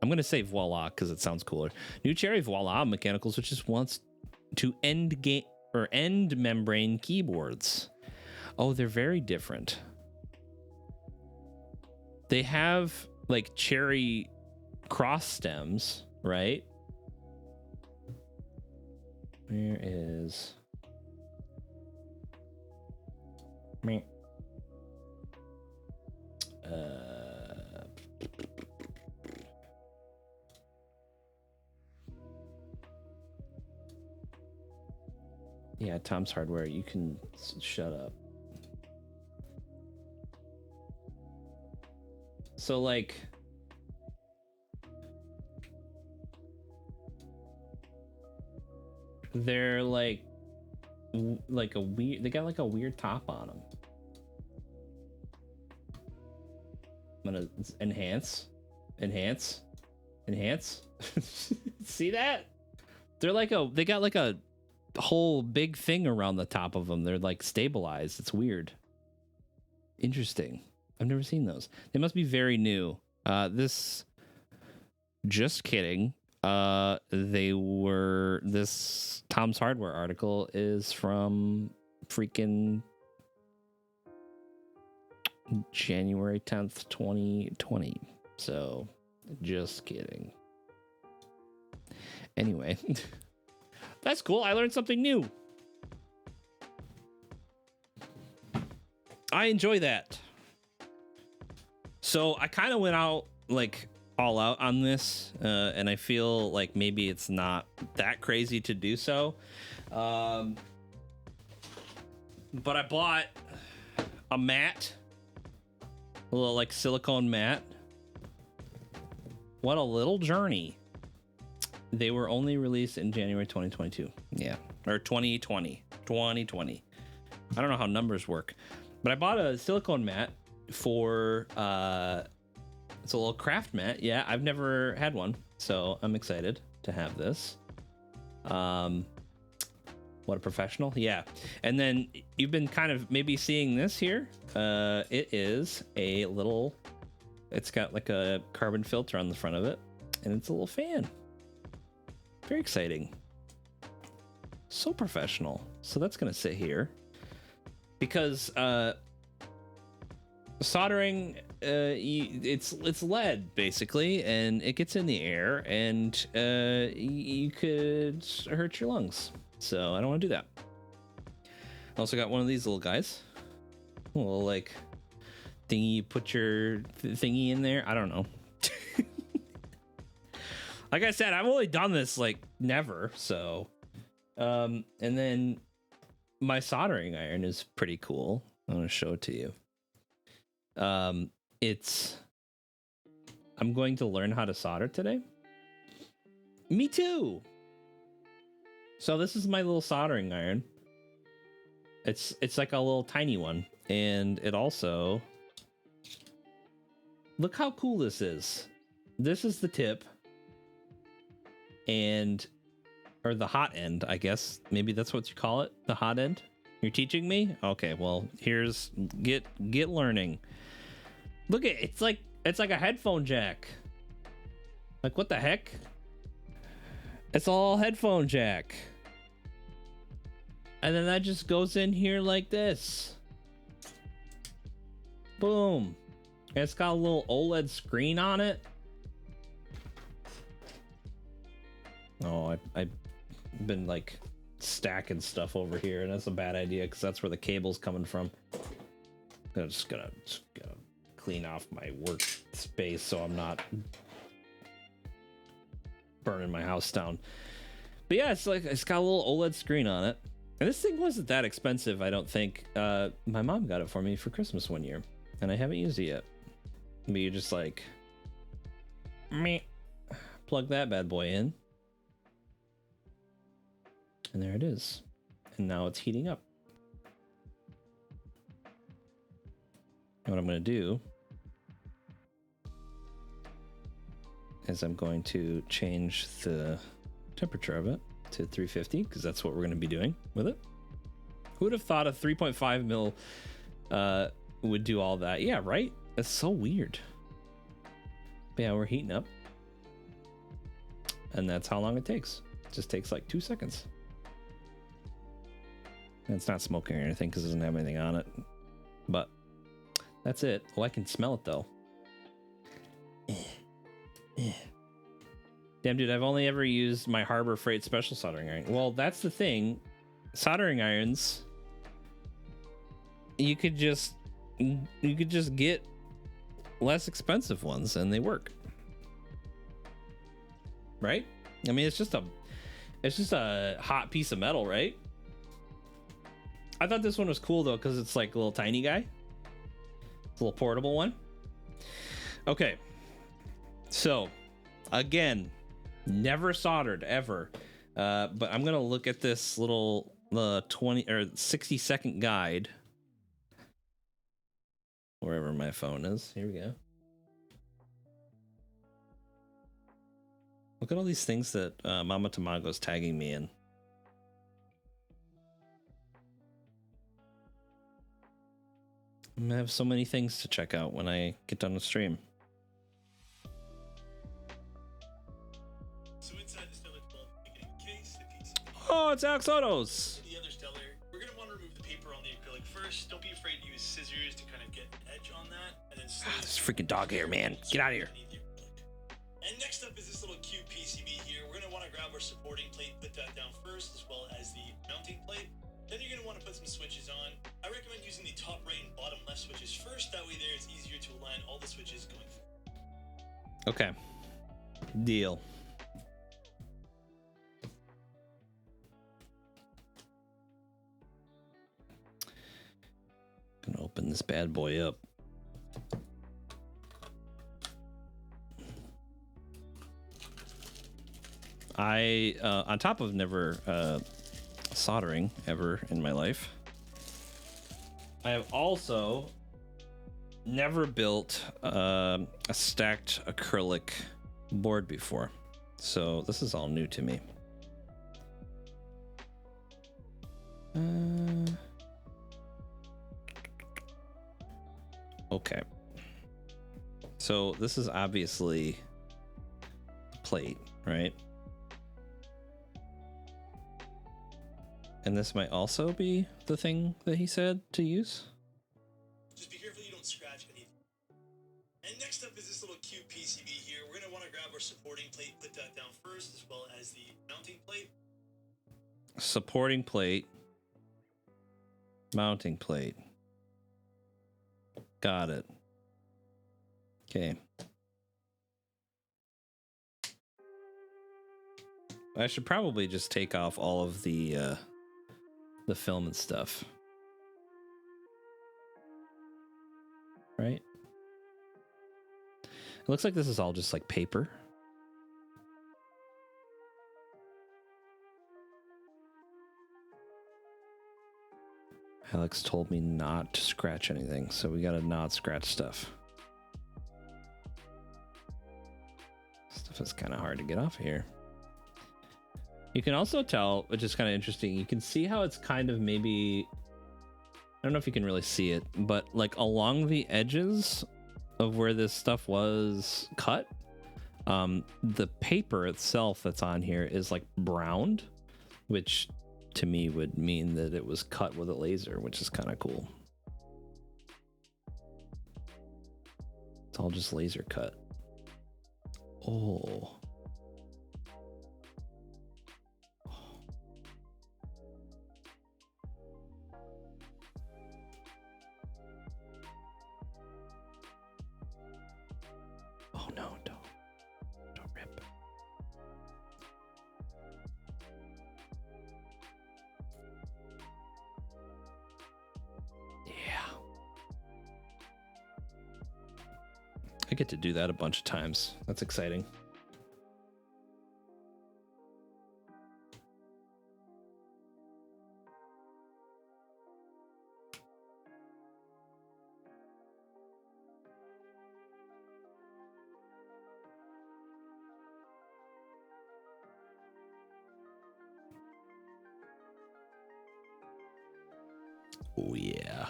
I'm gonna say voila because it sounds cooler. New Cherry voila mechanical switches wants to end membrane keyboards. Oh, they're very different. They have like Cherry cross stems, right? Where is me? Yeah, Tom's Hardware. You can shut up. So like, they're like a weird. They got like a weird top on them. I'm gonna enhance. See that? They're like they got like a whole big thing around the top of them. They're like stabilized. It's weird. Interesting. I've never seen those. They must be very new. Just kidding. This Tom's Hardware article is from freaking January 10th, 2020. So, just kidding. Anyway, that's cool. I learned something new. I enjoy that. So I kind of went out like all out on this, and I feel like maybe it's not that crazy to do so. But I bought a mat, a little like silicone mat. What a little journey. They were only released in January 2022. Yeah, or 2020. I don't know how numbers work, but I bought a silicone mat for it's a little craft mat. Yeah, I've never had one, so I'm excited to have this. What a professional. Yeah. And then you've been kind of maybe seeing this here. It is a little, it's got like a carbon filter on the front of it, and it's a little fan. Very exciting. So professional. So that's gonna sit here because soldering, it's lead basically, and it gets in the air, and you could hurt your lungs. So I don't want to do that. I also got one of these little guys, a little like thingy. You put your thingy in there. I don't know. Like I said, I've only done this like never. So, and then my soldering iron is pretty cool. I'm gonna show it to you. I'm going to learn how to solder today. Me too. So this is my little soldering iron. It's like a little tiny one, and it also, look how cool this is. This is the tip, or the hot end, I guess. Maybe that's what you call it, the hot end. You're teaching me? Okay, well, here's get learning. Look at it's like a headphone jack. Like, what the heck? It's all headphone jack. And then that just goes in here like this. Boom. And it's got a little OLED screen on it. Oh, I've been like stacking stuff over here, and that's a bad idea because that's where the cable's coming from. I'm just gonna clean off my workspace so I'm not burning my house down. But yeah, it's got a little OLED screen on it, and this thing wasn't that expensive, I don't think. My mom got it for me for Christmas one year, and I haven't used it yet. But you just like plug that bad boy in. And there it is. And now it's heating up. And what I'm going to do is I'm going to change the temperature of it to 350, because that's what we're going to be doing with it. Who would have thought a 3.5 mil would do all that? Yeah, right? That's so weird. But yeah, we're heating up. And that's how long it takes. It just takes like 2 seconds. And it's not smoking or anything because it doesn't have anything on it. But that's it. Oh, I can smell it though. Damn, dude, I've only ever used my Harbor Freight special soldering iron. Well, that's the thing. Soldering irons, you could just get less expensive ones and they work. Right? I mean, it's just a hot piece of metal, right? I thought this one was cool though, because it's like a little tiny guy. It's a little portable one. Okay. So, again, never soldered ever. But I'm gonna look at this little 20 or 60-second guide. Wherever my phone is. Here we go. Look at all these things that Mama Tamago's tagging me in. I'm gonna have so many things to check out when I get done with stream. So inside the Stellar12 beginning case, the PCB. Oh, it's Alex Otos. The other Stellar, we're gonna want to remove the paper on the acrylic first. Don't be afraid to use scissors to kind of get an edge on that, and then slowly. This freaking dog hair, man. Get out of here. And next up is this little cute PCB here. We're gonna want to grab our supporting plate, put that down first, as well as the mounting plate. Then you're going to want to put some switches on. I recommend using the top right and bottom left switches first. That way there it's easier to align all the switches going forward. Okay. Deal. Gonna open this bad boy up. I, on top of never soldering ever in my life, I have also never built a stacked acrylic board before, so this is all new to me. Okay, so this is obviously the plate, right? And this might also be the thing that he said to use. Just be careful you don't scratch anything. And next up is this little cute PCB here. We're going to want to grab our supporting plate, put that down first, as well as the mounting plate. Supporting plate. Mounting plate. Got it. Okay. I should probably just take off all of the film and stuff. Right? It looks like this is all just like paper. Alex told me not to scratch anything, so we gotta not scratch stuff. Stuff is kind of hard to get off here. You can also tell, which is kind of interesting, you can see how it's kind of maybe, I don't know if you can really see it, but like along the edges of where this stuff was cut, the paper itself that's on here is like browned, which to me would mean that it was cut with a laser, which is kind of cool. It's all just laser cut. Oh. Oh no, don't rip. Yeah. I get to do that a bunch of times. That's exciting. Oh yeah.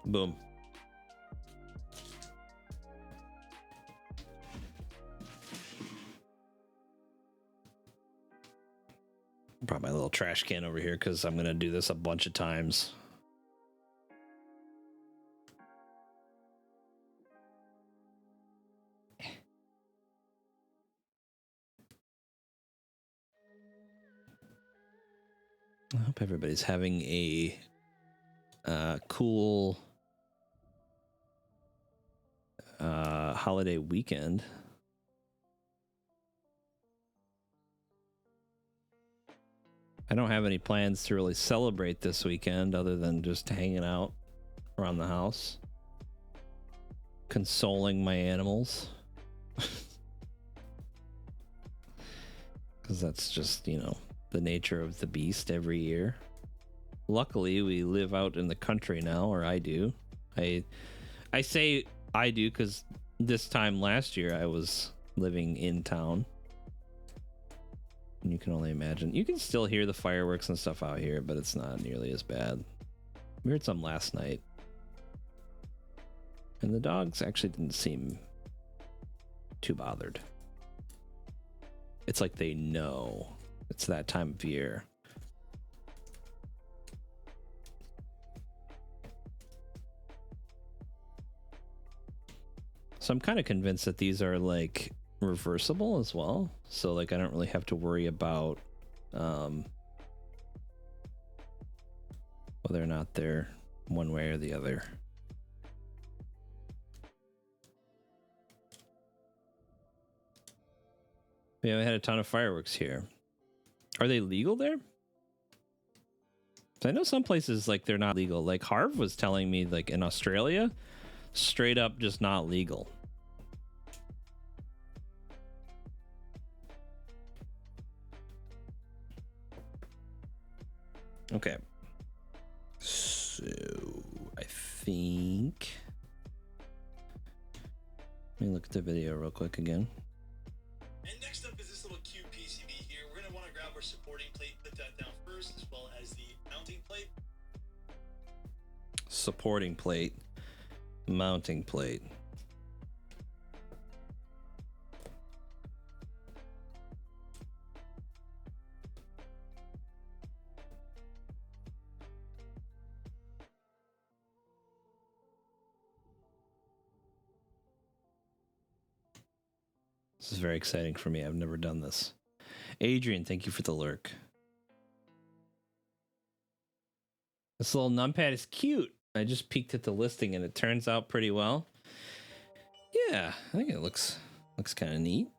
Boom. Brought my little trash can over here because I'm gonna do this a bunch of times. I hope everybody's having a cool holiday weekend. I don't have any plans to really celebrate this weekend other than just hanging out around the house, consoling my animals. Because that's just, you know, the nature of the beast every year. Luckily, we live out in the country now, or I do. I say I do because this time last year I was living in town. And you can only imagine. You can still hear the fireworks and stuff out here, but it's not nearly as bad. We heard some last night. And the dogs actually didn't seem too bothered. It's like they know it's that time of year. So I'm kind of convinced that these are like reversible as well. So like I don't really have to worry about whether or not they're one way or the other. Yeah, we had a ton of fireworks here. Are they legal there? I know some places like they're not legal. Like Harv was telling me like in Australia, straight up just not legal. Okay. So I think let me look at the video real quick again. And next up is this little cute PCB here. We're going to want to grab our supporting plate, put that down first, as well as the mounting plate. Supporting plate, mounting plate. This is very exciting for me. I've never done this. Adrian, thank you for the lurk. This little numpad is cute. I just peeked at the listing and it turns out pretty well. Yeah, I think it looks kind of neat.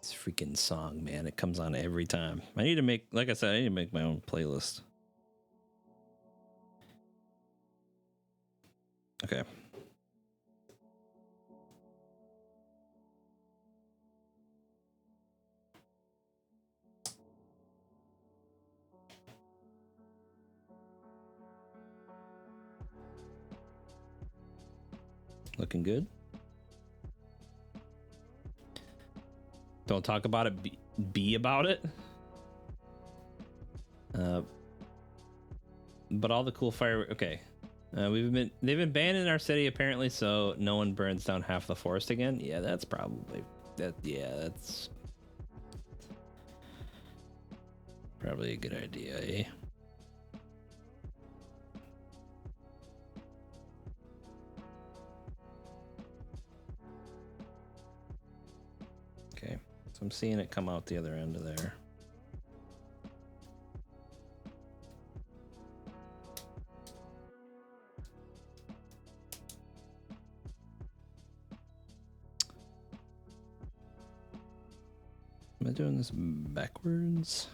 This freaking song, man, it comes on every time. I need to make, like I said, I need to make my own playlist. Okay. Looking good. Don't talk about it. Be about it. But all the cool fireworks. Okay. They've been banned in our city apparently, so no one burns down half the forest again. Yeah, that's probably that. Yeah, that's probably a good idea, eh? Okay, so I'm seeing it come out the other end of there. Am I doing this backwards?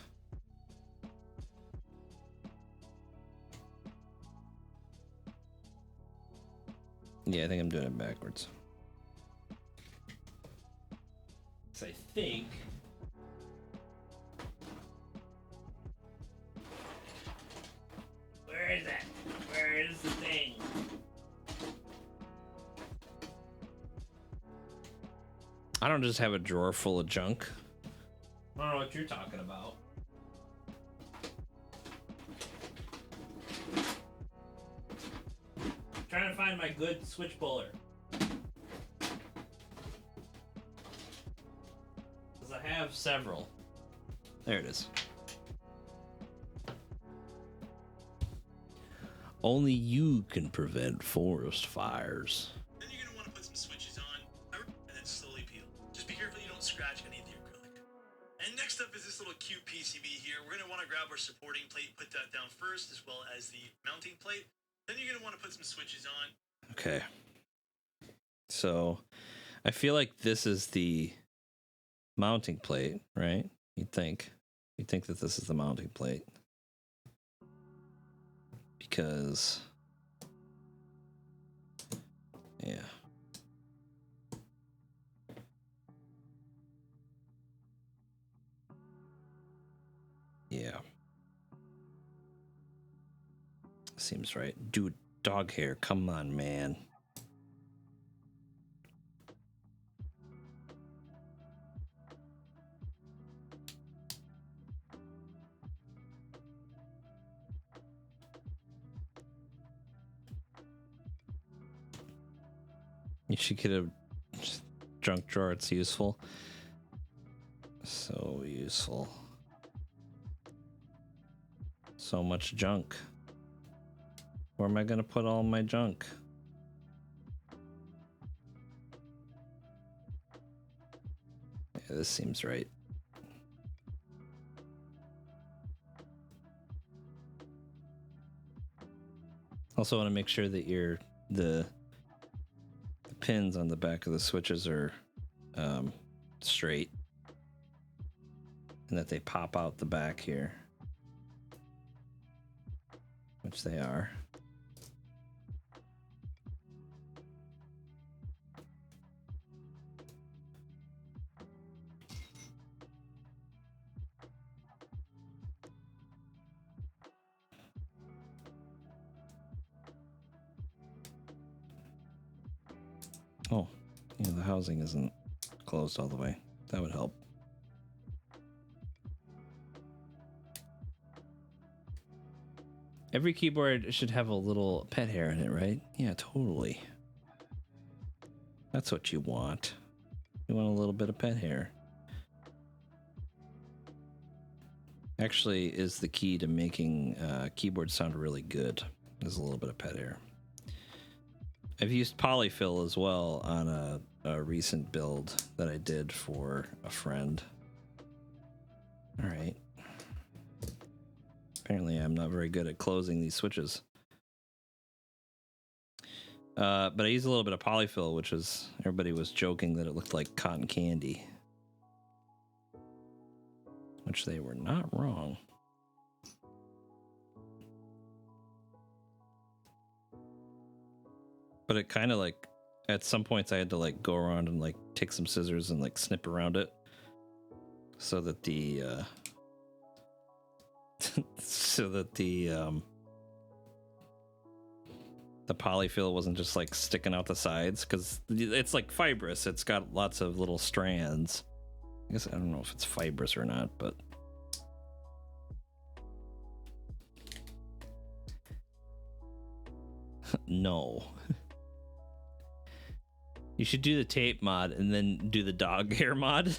Yeah, I think I'm doing it backwards. So I think where is it? Where is the thing? I don't just have a drawer full of junk. I don't know what you're talking about. I'm trying to find my good switch puller. Because I have several. There it is. Only you can prevent forest fires. Then you're going to want to put some switches on and then slowly peel. Just be careful you don't scratch any of the acrylic. And next up is this little cute PCB here. We're going to want to grab grab our supporting plate, put that down first, as well as the mounting plate. Then you're going to want to put some switches on. Okay. So I feel like this is the mounting plate, right? You'd think that this is the mounting plate. Because, yeah. Yeah. Seems right. Dude, dog hair. Come on, man. You should get a junk drawer. It's useful. So useful. So much junk. Where am I going to put all my junk? Yeah, this seems right. Also want to make sure that the pins on the back of the switches are straight and that they pop out the back here, which they are. Oh, yeah, the housing isn't closed all the way. That would help. Every keyboard should have a little pet hair in it, right? Yeah, totally. That's what you want. You want a little bit of pet hair. Actually, is the key to making keyboards sound really good. There's a little bit of pet hair. I've used polyfill as well on a recent build that I did for a friend. All right. Apparently, I'm not very good at closing these switches. But I used a little bit of polyfill, which was, everybody was joking that it looked like cotton candy. Which they were not wrong. But it kind of like, at some points I had to like go around and like take some scissors and like snip around it. So that the, the polyfill wasn't just like sticking out the sides, because it's like fibrous. It's got lots of little strands. I guess I don't know if it's fibrous or not, but no. You should do the tape mod and then do the dog hair mod.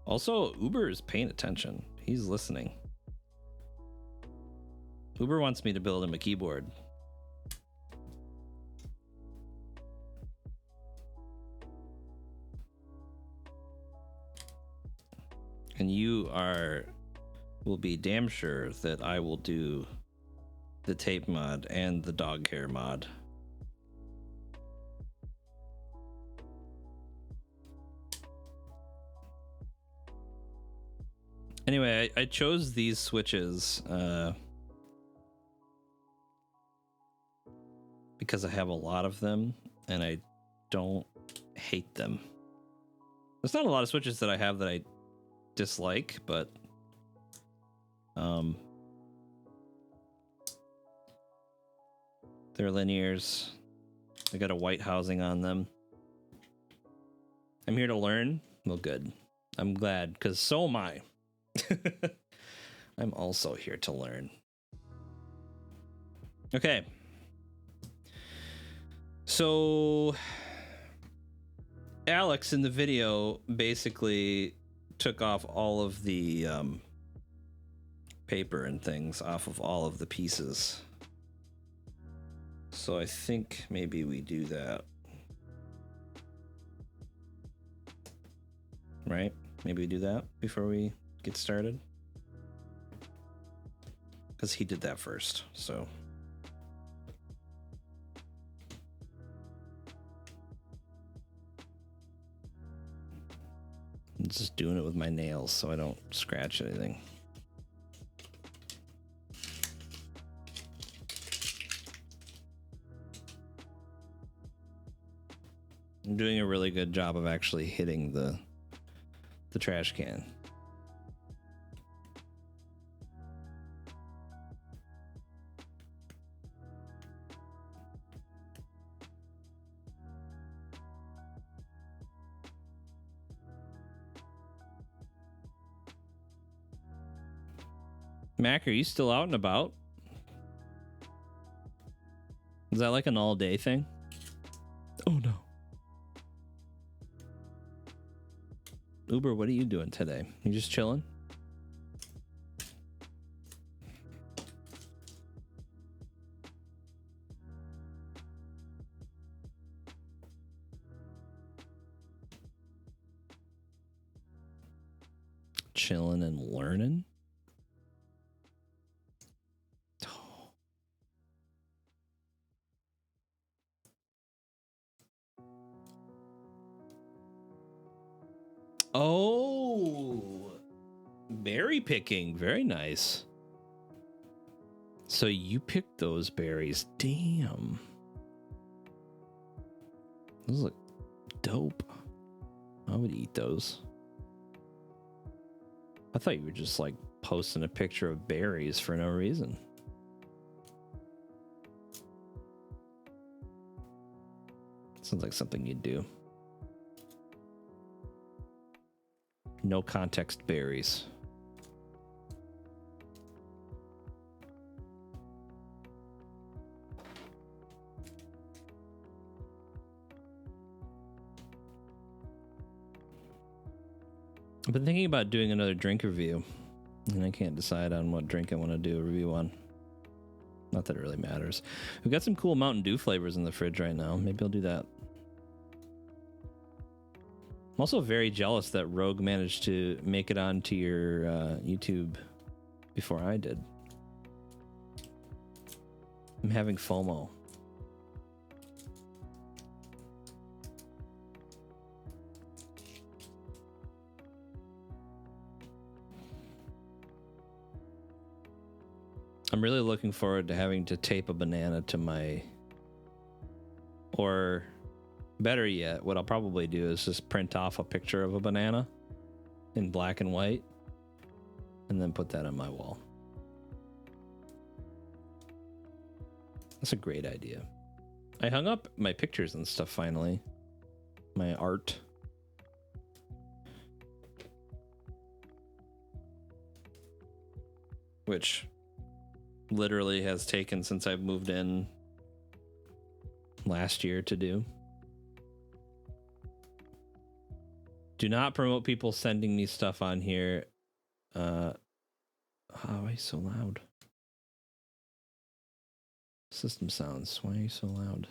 Also, Uber is paying attention. He's listening. Uber wants me to build him a keyboard. And you will be damn sure that I will do the tape mod and the dog hair mod. Anyway, I chose these switches because I have a lot of them and I don't hate them. There's not a lot of switches that I have that I dislike, but they're linears. I got a white housing on them. I'm here to learn. Well, good. I'm glad, because so am I. I'm also here to learn. Okay. So Alex in the video basically took off all of the paper and things off of all of the pieces. So I think maybe we do that. Right? Maybe we do that before we get started. Because he did that first, so. I'm just doing it with my nails so I don't scratch anything. I'm doing a really good job of actually hitting the trash can. Mac, are you still out and about? Is that like an all-day thing? Oh no. Uber, what are you doing today? You just chilling? Chilling and learning? Oh, berry picking. Very nice. So you picked those berries. Damn. Those look dope. I would eat those. I thought you were just like posting a picture of berries for no reason. Sounds like something you'd do. No context berries. I've been thinking about doing another drink review, and I can't decide on what drink I want to do a review on. Not that it really matters. We've got some cool Mountain Dew flavors in the fridge right now. Maybe I'll do that. I'm also very jealous that Rogue managed to make it onto your YouTube before I did. I'm having FOMO. I'm really looking forward to having to tape a banana to my... Or... Better yet, what I'll probably do is just print off a picture of a banana in black and white and then put that on my wall. That's a great idea. I hung up my pictures and stuff finally. My art. Which literally has taken since I've moved in last year to do. Do not promote people sending me stuff on here. Oh, why are you so loud? System sounds. Why are you so loud?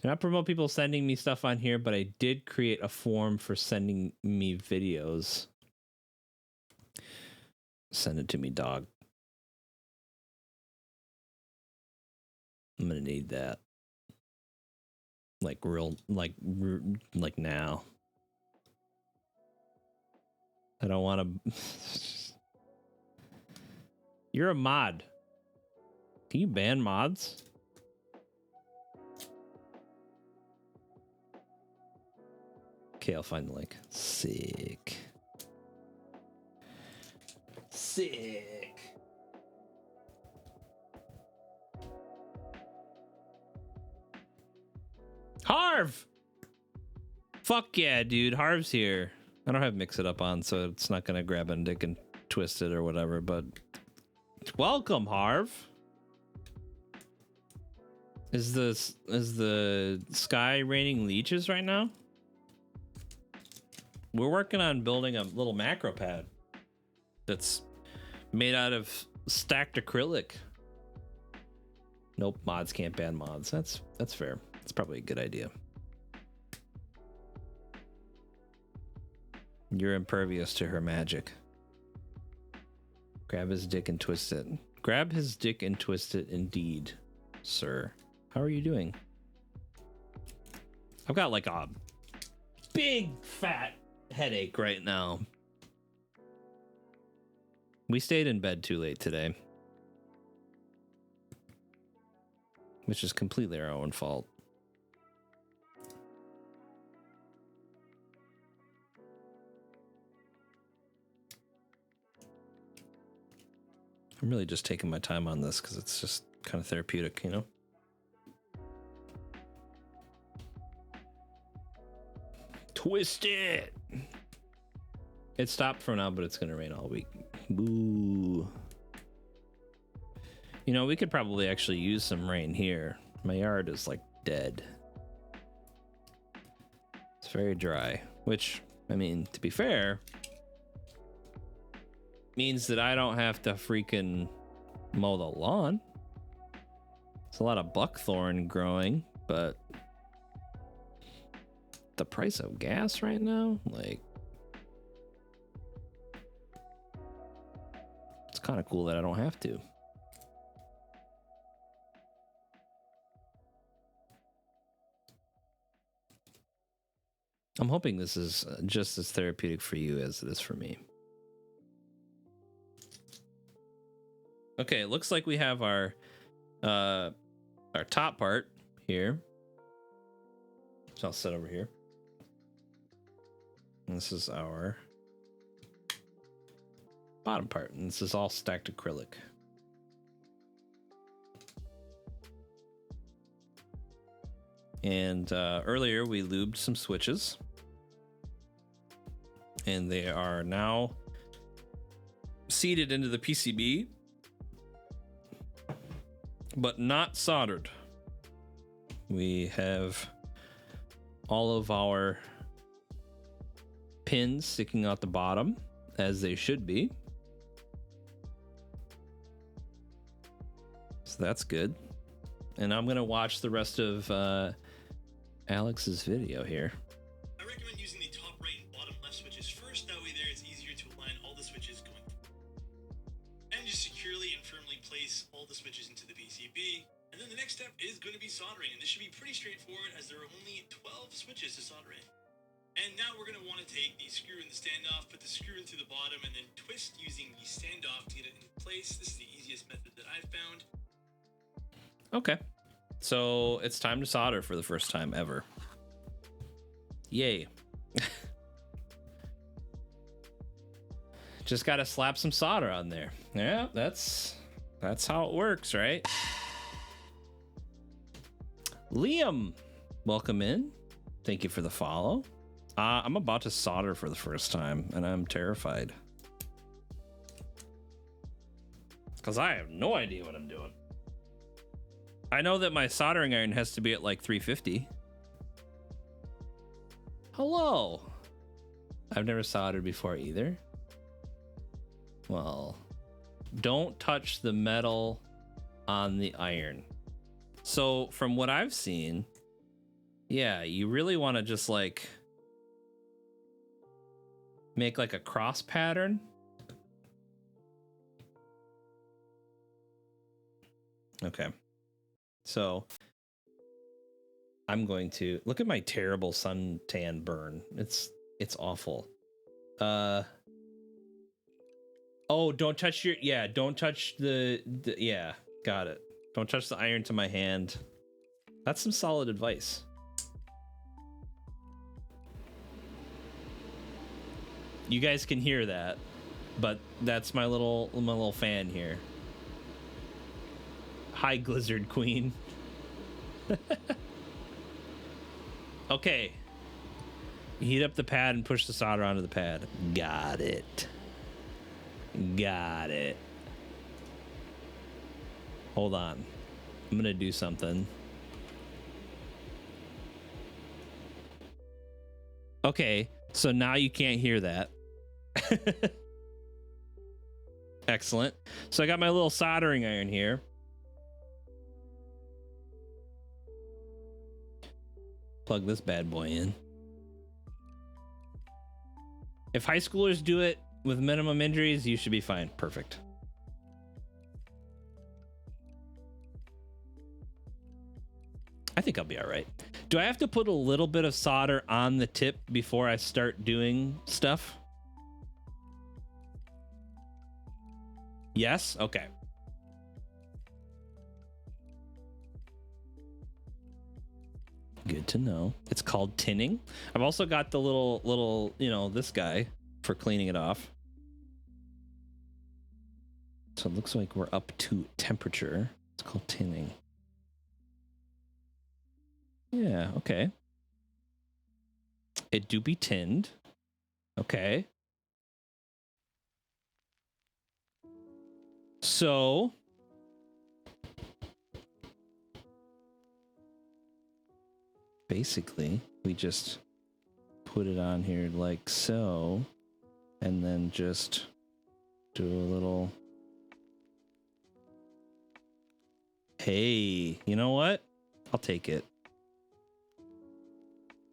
Do not promote people sending me stuff on here, but I did create a form for sending me videos. Send it to me, dog. I'm gonna need that. Like real, like now. I don't want to. You're a mod. Can you ban mods? Okay, I'll find the link. Sick. Sick. Harv! Fuck yeah, dude. Harv's here. I don't have Mix It Up on, so it's not going to grab a dick and twist it or whatever, but welcome, Harv. Is the sky raining leeches right now? We're working on building a little Macropad that's made out of stacked acrylic. Nope, mods can't ban mods. That's fair. That's probably a good idea. You're impervious to her magic. Grab his dick and twist it. Grab his dick and twist it indeed, sir. How are you doing? I've got like a big fat headache right now. We stayed in bed too late today, which is completely our own fault. I'm really just taking my time on this because it's just kind of therapeutic, you know? Twist it! It stopped for now, but it's going to rain all week. Boo. You know, we could probably actually use some rain here. My yard is like dead. It's very dry, which, I mean, to be fair, means that I don't have to freaking mow the lawn. It's a lot of buckthorn growing, but the price of gas right now, like, it's kind of cool that I don't have to. I'm hoping this is just as therapeutic for you as it is for me. Okay, it looks like we have our top part here. So I'll sit over here. And this is our bottom part, and this is all stacked acrylic. And earlier we lubed some switches, and they are now seated into the PCB, but not soldered. We have all of our pins sticking out the bottom, as they should be. So that's good. And I'm gonna watch the rest of Alex's video here. I recommend using the top right and bottom left switches first. That way there it's easier to align all the switches going forward. And just securely and firmly place all the switches into the PCB. And then the next step is going to be soldering. And this should be pretty straightforward as there are only 12 switches to solder in. And now we're going to want to take the screw in the standoff, put the screw in through the bottom, and then twist using the standoff to get it in place. This is the easiest method that I've found. Okay. So it's time to solder for the first time ever. Yay. Just got to slap some solder on there. Yeah, that's how it works, right? Liam, welcome in. Thank you for the follow. I'm about to solder for the first time, and I'm terrified. Because I have no idea what I'm doing. I know that my soldering iron has to be at like 350. Hello. I've never soldered before either. Well, don't touch the metal on the iron. So from what I've seen, yeah, you really want to just like make like a cross pattern. Okay. So I'm going to look at my terrible suntan burn. It's awful. Oh, don't touch your, yeah, don't touch the yeah, got it. Don't touch the iron to my hand. That's some solid advice. You guys can hear that, but that's my little fan here. Hi, Glizzard Queen. Okay. Heat up the pad and push the solder onto the pad. Got it. Got it. Hold on. I'm gonna do something. Okay, so now you can't hear that. Excellent. So I got my little soldering iron here. plug this bad boy in. If high schoolers do it with minimum injuries, you should be fine. Perfect. I think I'll be all right. Do I have to put a little bit of solder on the tip before I start doing stuff? Yes? Okay. Good to know. It's called tinning. I've also got the little, you know, this guy for cleaning it off. So it looks like we're up to temperature. It's called tinning. Yeah, okay. It do be tinned. Okay. So basically, we just put it on here like so, and then just do a little. Hey, you know what? I'll take it.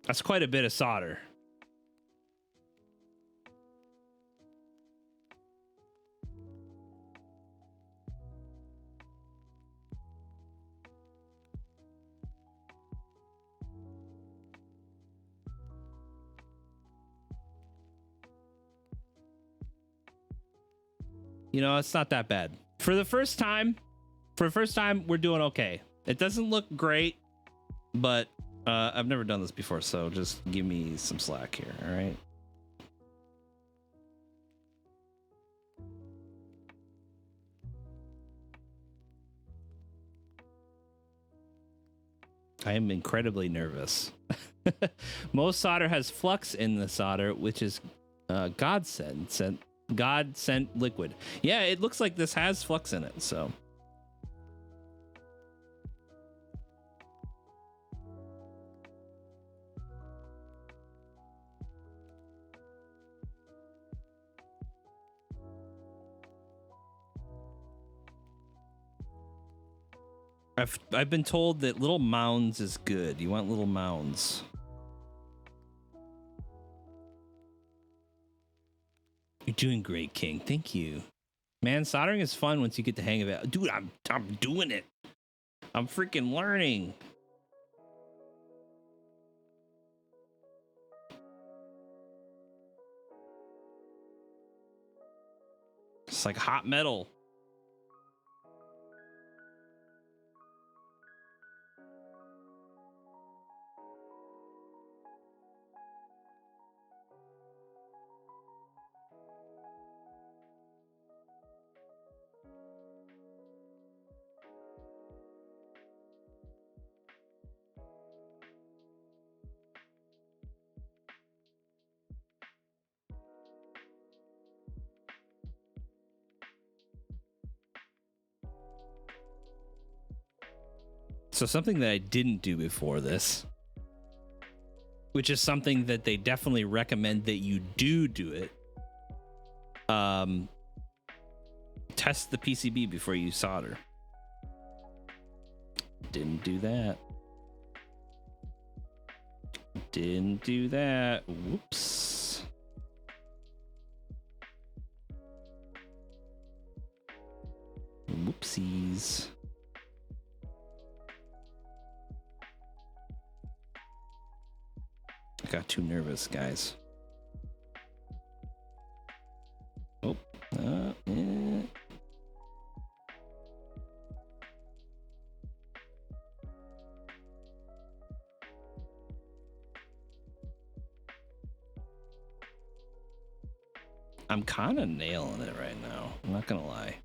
That's quite a bit of solder. You know, it's not that bad. For the first time, we're doing okay. It doesn't look great, but I've never done this before, so just give me some slack here, all right? I am incredibly nervous. Most solder has flux in the solder, which is God sent liquid. Yeah, it looks like this has flux in it, so. I've been told that little mounds is good. You want little mounds. You're doing great, King. Thank you. Man, soldering is fun once you get the hang of it. Dude, I'm doing it. I'm freaking learning. It's like hot metal. So something that I didn't do before this, which is something that they definitely recommend that you do it. Test the PCB before you solder. Didn't do that. Didn't do that. Whoops. Whoopsies. I got too nervous, guys. Oh, yeah. I'm kind of nailing it right now. I'm not gonna lie.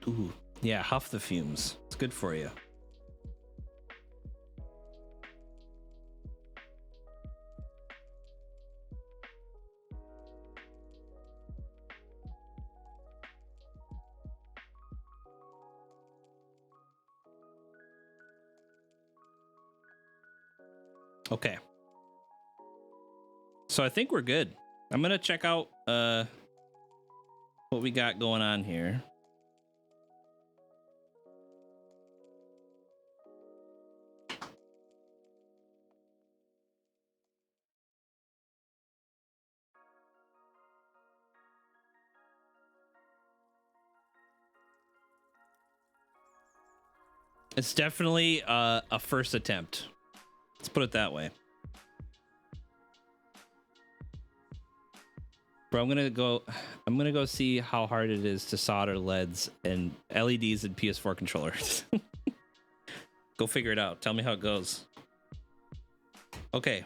Ooh, yeah, huff the fumes. It's good for you. Okay. So I think we're good. I'm gonna check out what we got going on here. It's definitely a first attempt. Let's put it that way. Bro, I'm gonna go see how hard it is to solder LEDs and LEDs and PS4 controllers. Go figure it out. Tell me how it goes. Okay.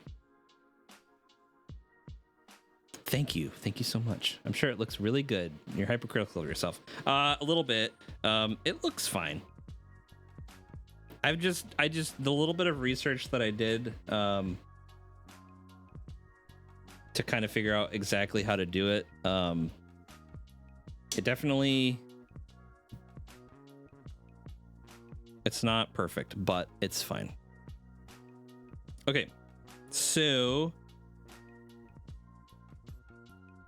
Thank you so much. I'm sure it looks really good. You're hypercritical of yourself. A little bit. It looks fine. I just the little bit of research that I did to kind of figure out exactly how to do it. It definitely, it's not perfect, but it's fine. Okay, so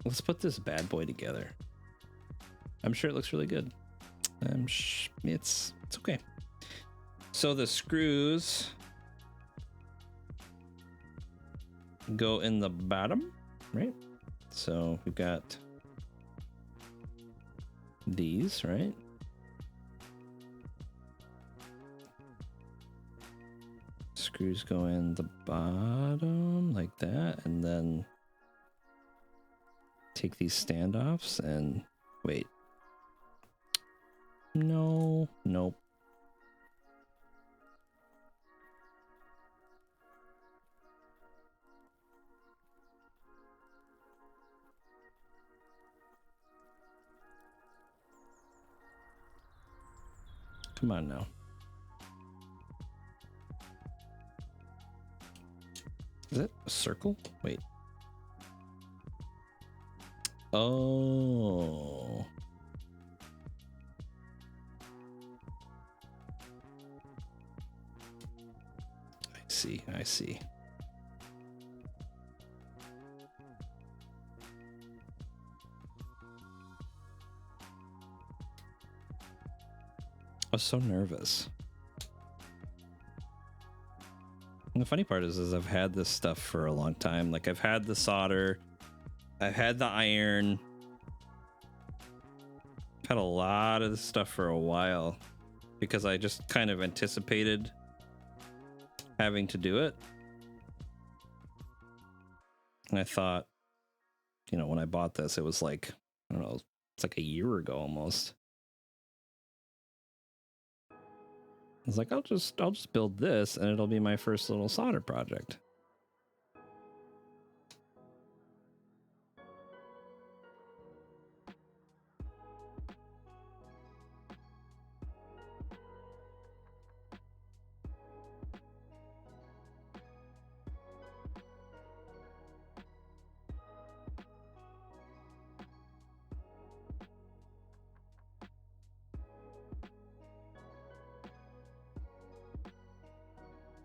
let's put this bad boy together. I'm sure it looks really good. It's okay. So the screws go in the bottom, right? So we've got these, right? Screws go in the bottom like that, and then take these standoffs and wait. No, nope. Come on now. Is it a circle? Wait. Oh. I see. I was so nervous. And the funny part is I've had this stuff for a long time. Like, I've had the solder, I've had the iron, I've had a lot of this stuff for a while because I just kind of anticipated having to do it. And I thought, you know, when I bought this, it was like, I don't know, it's like a year ago almost. I was like, I'll just build this and it'll be my first little solder project.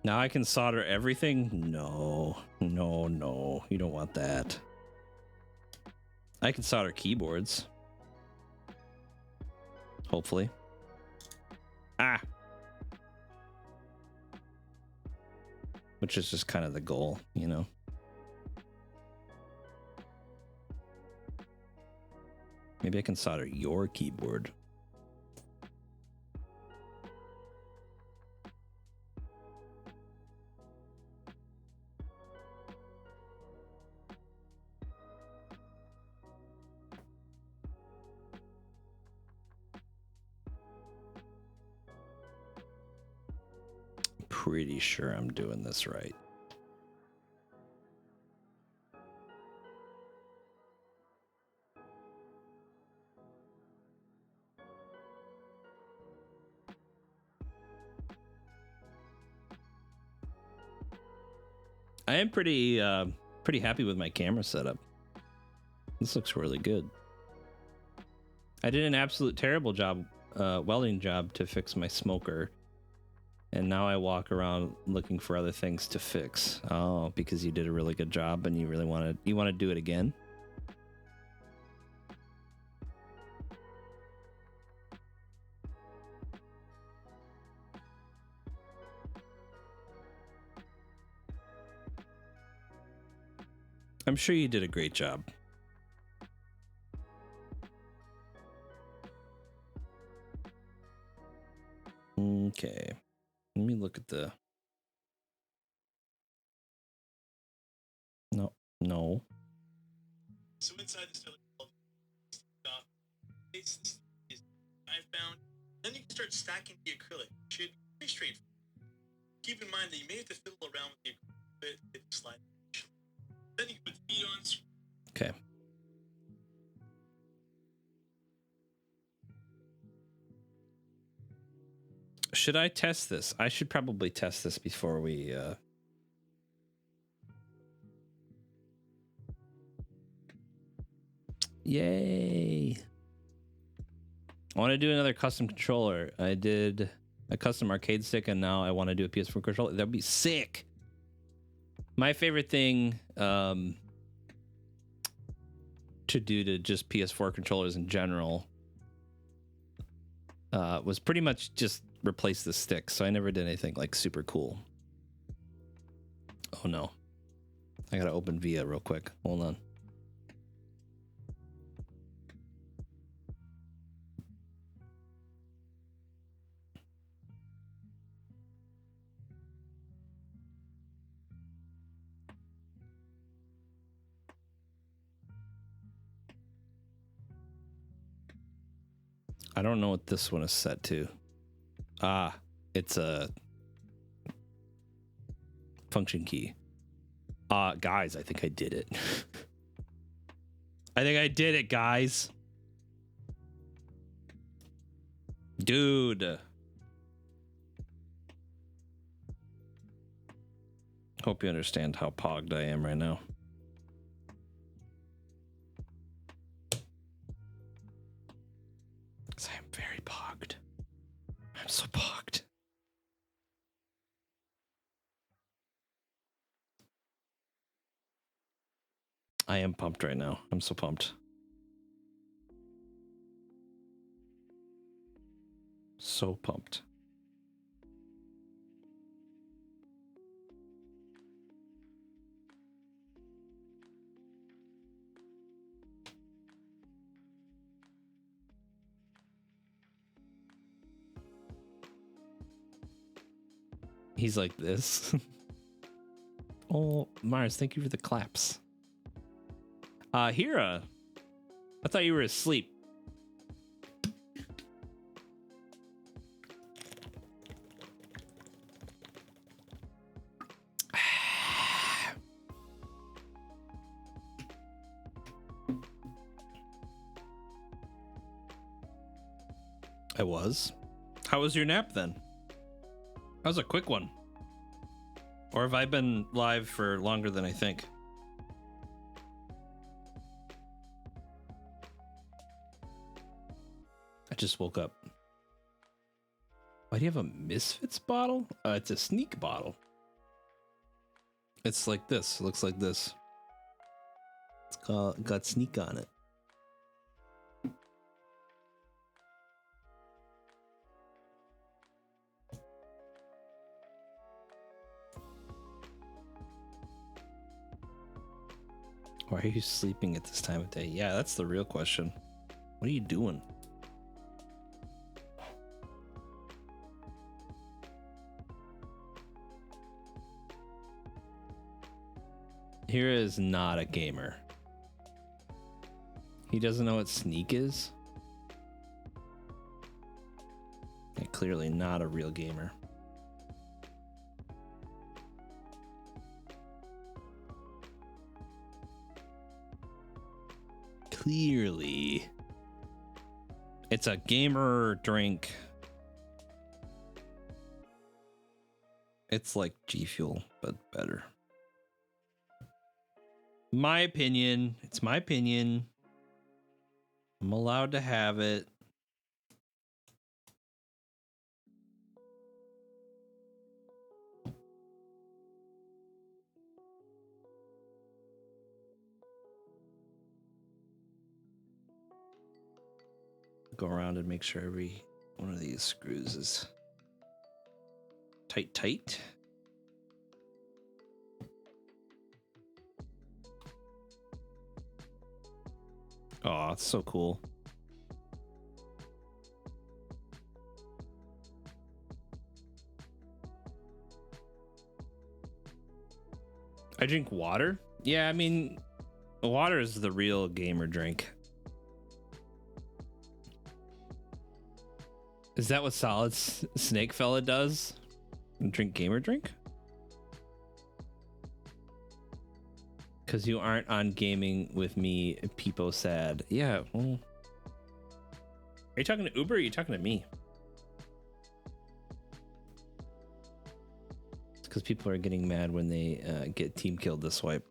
Now I can solder everything? No, you don't want that. I can solder keyboards. Hopefully. Ah! Which is just kind of the goal, you know? Maybe I can solder your keyboard. Pretty sure I'm doing this right. I am pretty happy with my camera setup. This looks really good. I did an absolute terrible job, welding job to fix my smoker. And now I walk around looking for other things to fix. Oh, because you did a really good job and you really want to do it again. I'm sure you did a great job. Okay. Let me look at the... No. So inside the Stellar12, this is I found. Then you can start stacking the acrylic. Should be pretty straightforward. Keep in mind that you may have to fiddle around with the acrylic bit slide. Then you can put the feet on. Okay. Should I test this? I should probably test this before we Yay. I want to do another custom controller. I did a custom arcade stick and now I want to do a PS4 controller. That'd be sick. My favorite thing to do to just PS4 controllers in general was pretty much just replace the stick. So I never did anything like super cool. Oh no. I gotta open VIA real quick. Hold on. I don't know what this one is set to. Ah, it's a function key. Guys, I think I did it. I think I did it, guys. Dude. Hope you understand how pogged I am right now. Because I am very pogged. I'm so pogged. I am pumped right now. I'm so pumped. So pumped. He's like this. Oh, Mars, thank you for the claps. Hira, I thought you were asleep. I was. How was your nap then? That was a quick one. Or have I been live for longer than I think? I just woke up. Why do you have a Misfits bottle? It's a sneak bottle. It's like this. It looks like this. It's got sneak on it. Why are you sleeping at this time of day? Yeah, that's the real question. What are you doing? Hira is not a gamer. He doesn't know what sneak is. And clearly not a real gamer. Clearly. It's a gamer drink. It's like G Fuel, but better. My opinion. It's my opinion. I'm allowed to have it. Go around and make sure every one of these screws is tight. Oh, it's so cool. I drink water. Yeah, I mean, water is the real gamer drink. Is that what Solid Snake Fella does? Drink gamer drink? Because you aren't on gaming with me, Peepo sad. Yeah. Well, are you talking to Uber or are you talking to me? It's because people are getting mad when they get team killed this swipe.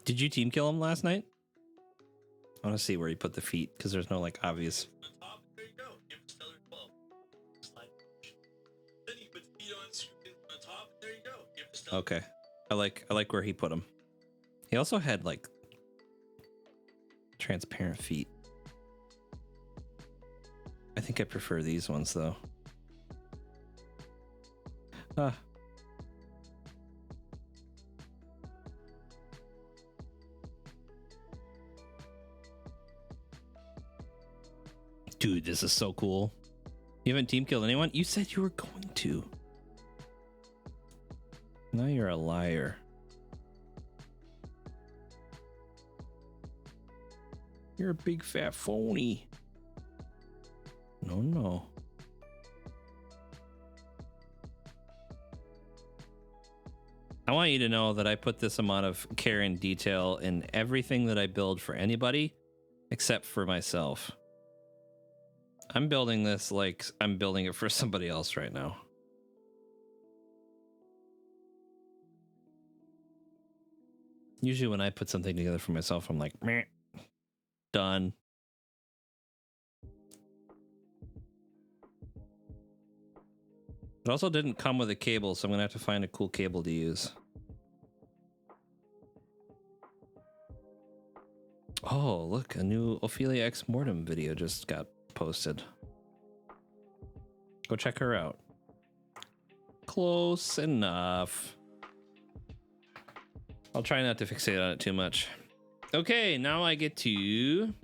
Did you team kill him last night? I want to see where he put the feet because there's no like obvious. On top, there you go. Give it Stellar12. Slide. Then you put the feet on screen on top. There you go. Give it Stellar. Okay, I like where he put him. He also had like transparent feet. I think I prefer these ones though. Ah. Dude, this is so cool. You haven't team killed anyone? You said you were going to. Now you're a liar. You're a big fat phony. No. I want you to know that I put this amount of care and detail in everything that I build for anybody except for myself. I'm building this like I'm building it for somebody else right now. Usually when I put something together for myself, I'm like, meh, done. It also didn't come with a cable, so I'm gonna have to find a cool cable to use. Oh, look, a new Ophelia Ex Mortem video just got posted. Go check her out. Close enough. I'll try not to fixate on it too much. Okay, now I get to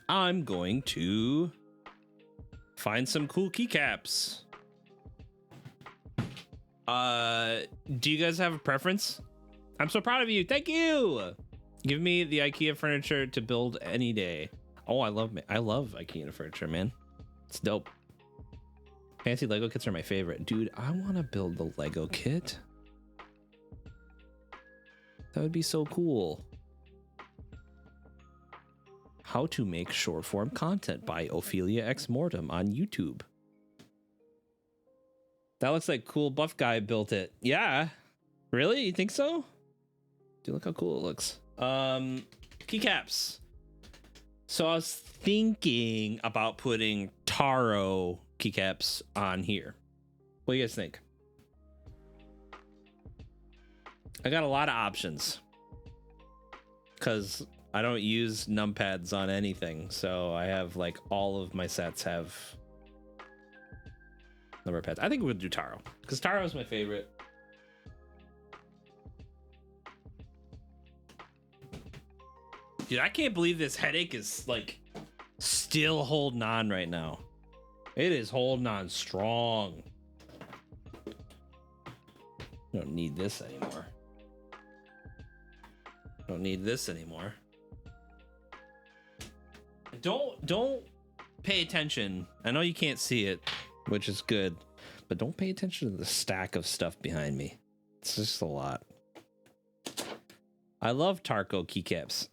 I'm going to find some cool keycaps. Do you guys have a preference? I'm so proud of you. Thank you. Give me the IKEA furniture to build any day. Oh, I love IKEA furniture, man. It's dope. Fancy Lego kits are my favorite. Dude, I want to build the Lego kit. That would be so cool. How to make short form content by Ophelia Ex Mortem on YouTube. That looks like cool buff guy built it. Yeah. Really? You think so? Dude, look how cool it looks. Keycaps. So I was thinking about putting Taro keycaps on here. What do you guys think? I got a lot of options because I don't use numpads on anything. So I have like all of my sets have number pads. I think we'll do Taro because Taro is my favorite. Dude, I can't believe this headache is like still holding on right now. It is holding on strong. Don't need this anymore. Don't need this anymore. Don't pay attention. I know you can't see it, which is good, but don't pay attention to the stack of stuff behind me. It's just a lot. I love Tarko keycaps.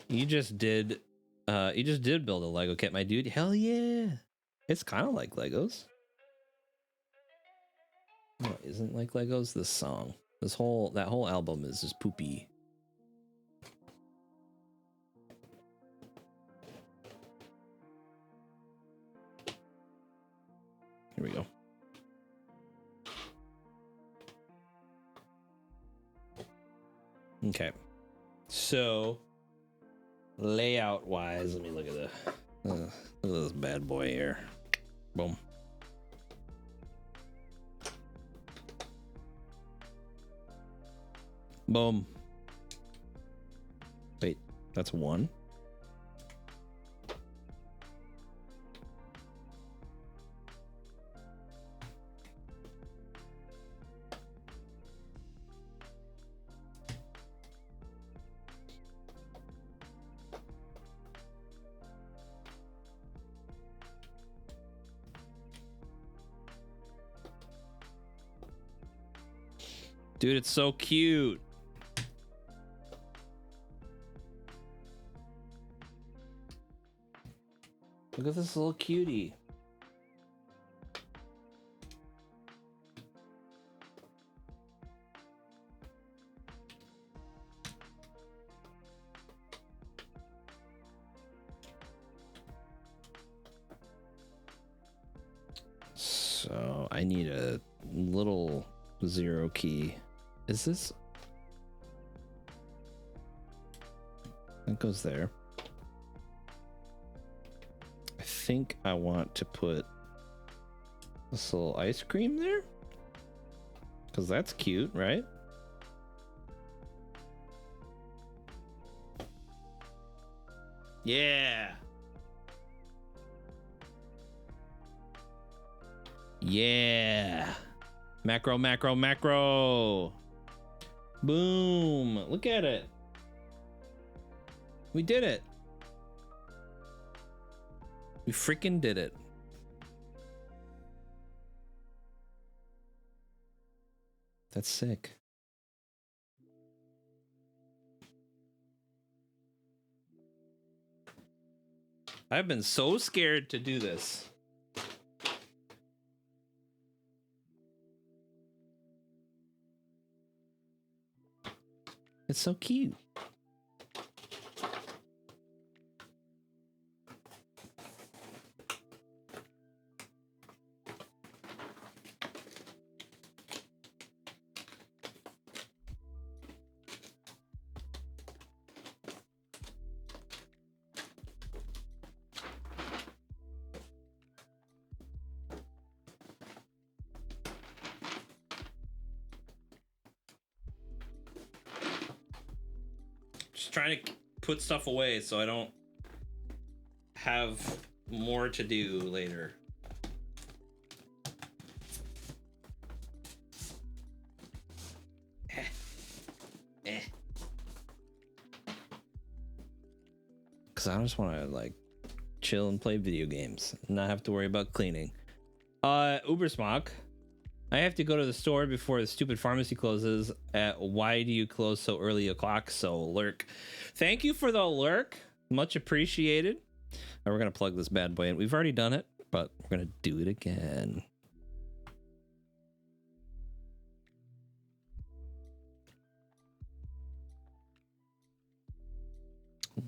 You just did build a Lego kit, my dude. Hell yeah. It's kind of like Legos. No, it isn't like Legos. This song. That whole album is just poopy. Here we go. Okay. So layout wise, let me look at look at this bad boy here. Boom. Boom. Wait, that's one. Dude, it's so cute. Look at this little cutie. So I need a little zero key. Is this? That goes there. I think I want to put this little ice cream there, because that's cute, right? Yeah. Yeah. Macro, macro, macro. Boom. Look at it. We did it. We freaking did it. That's sick. I've been so scared to do this. It's so cute. Just trying to put stuff away so I don't have more to do later. Because I just want to like chill and play video games and not have to worry about cleaning. Ubersmock, I have to go to the store before the stupid pharmacy closes. Why do you close so early o'clock? So lurk. Thank you for the lurk. Much appreciated. Now we're going to plug this bad boy in. We've already done it, but we're going to do it again.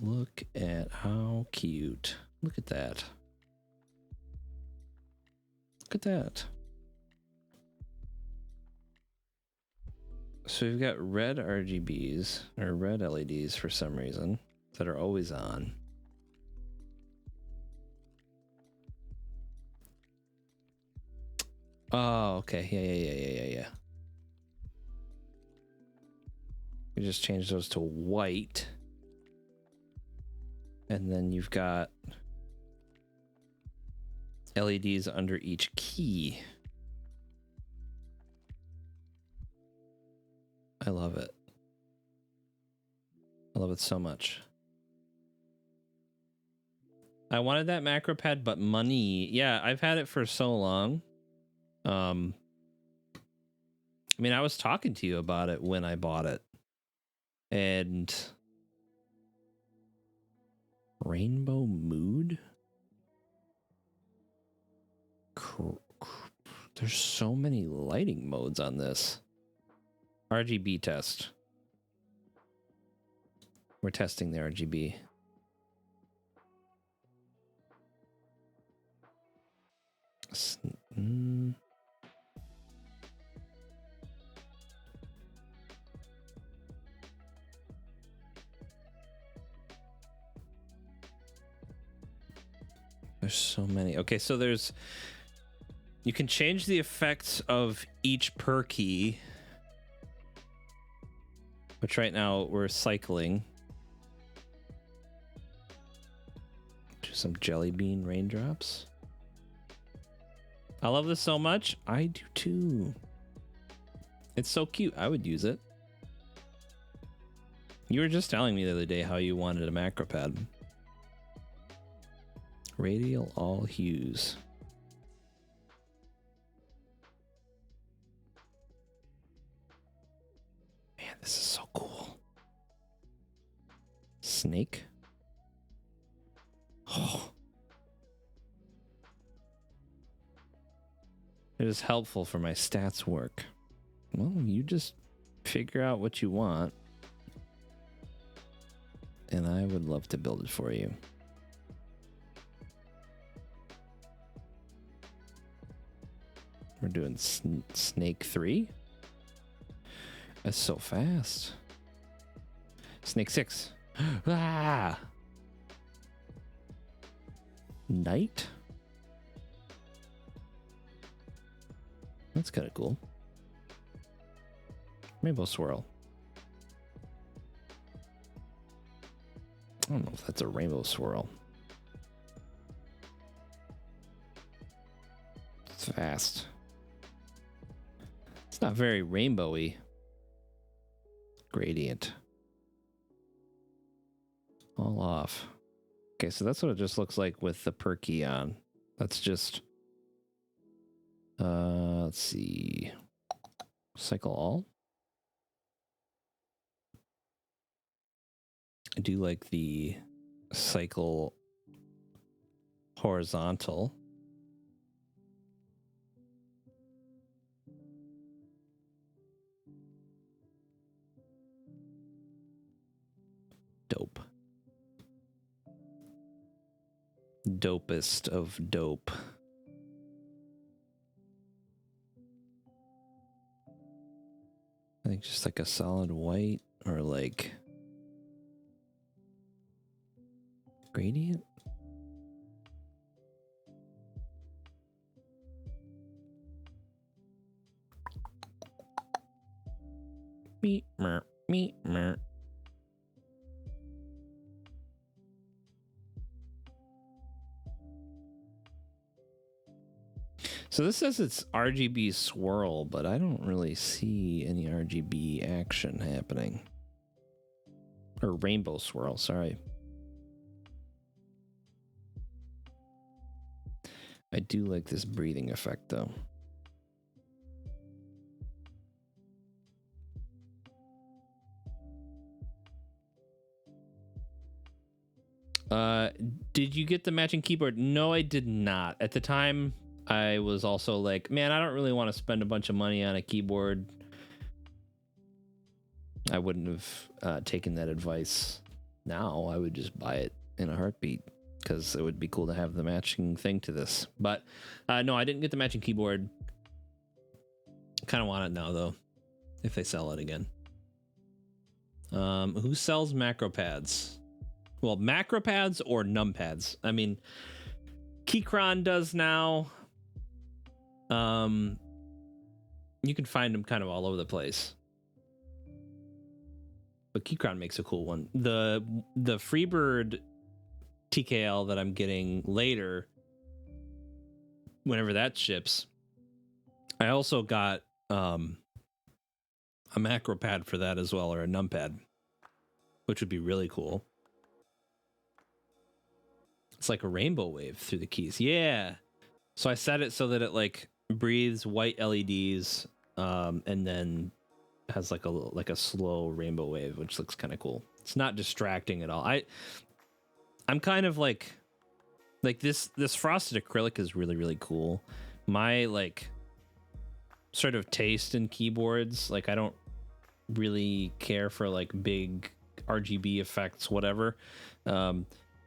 Look at how cute. Look at that. Look at that. So we've got red RGBs, or red LEDs for some reason, that are always on. Oh, okay. Yeah. We just change those to white. And then you've got LEDs under each key. I love it. I love it so much. I wanted that Macropad, but money. Yeah, I've had it for so long. I mean, I was talking to you about it when I bought it. And Rainbow Mood? There's so many lighting modes on this. RGB test. We're testing the RGB. There's so many. Okay, so there's... You can change the effects of each per key. which right now we're cycling to some jelly bean raindrops. I love this so much. I do too. It's so cute. I would use it. You were just telling me the other day how you wanted a Macropad. Radial all hues. Man, this is so cool. Snake. Oh. It is helpful for my stats work. Well, you just figure out what you want, and I would love to build it for you. We're doing Snake 3. That's so fast. Snake 6. Ah! Night? That's kind of cool. Rainbow swirl. I don't know if that's a rainbow swirl. It's fast. It's not very rainbowy. Gradient. All off. Okay, so that's what it just looks like with the per key on. That's just... let's see. Cycle all. I do like the cycle horizontal. Dope. Dopest of dope. I think just like a solid white or like gradient. Meet mer, meet mer. So this says it's RGB swirl, but I don't really see any RGB action happening. Or rainbow swirl, sorry. I do like this breathing effect though. Did you get the matching keyboard? No, I did not. At the time, I was also like, man, I don't really want to spend a bunch of money on a keyboard. I wouldn't have taken that advice now. I would just buy it in a heartbeat because it would be cool to have the matching thing to this. But no, I didn't get the matching keyboard. Kind of want it now, though, if they sell it again. Who sells Macropads? Well, Macropads or numpads? I mean, Keychron does now. You can find them kind of all over the place. But Keychron makes a cool one. The Freebird TKL that I'm getting later, whenever that ships, I also got a Macropad for that as well, or a numpad, which would be really cool. It's like a rainbow wave through the keys. Yeah. So I set it so that it like breathes white LEDs, and then has like a slow rainbow wave, which looks kind of cool. It's not distracting at all. I'm kind of like this frosted acrylic is really, really cool. My like sort of taste in keyboards, like I don't really care for like big RGB effects, whatever.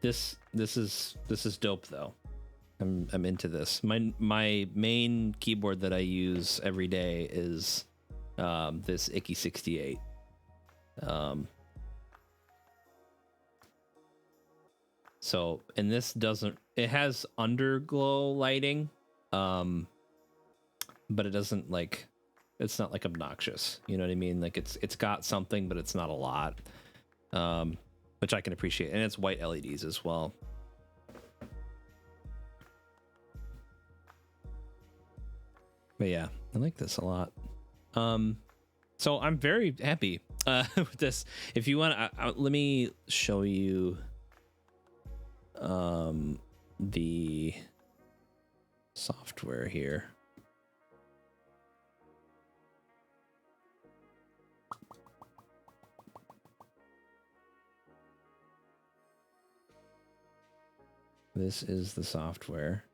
This is dope though. I'm into this. My main keyboard that I use every day is this Icky 68. So, and this doesn't, it has underglow lighting, but it doesn't like, It's not like obnoxious. You know what I mean? Like it's got something, but it's not a lot. Which I can appreciate. And it's white LEDs as well. But yeah, I like this a lot. So I'm very happy with this. If you want, let me show you the software here. This is the software.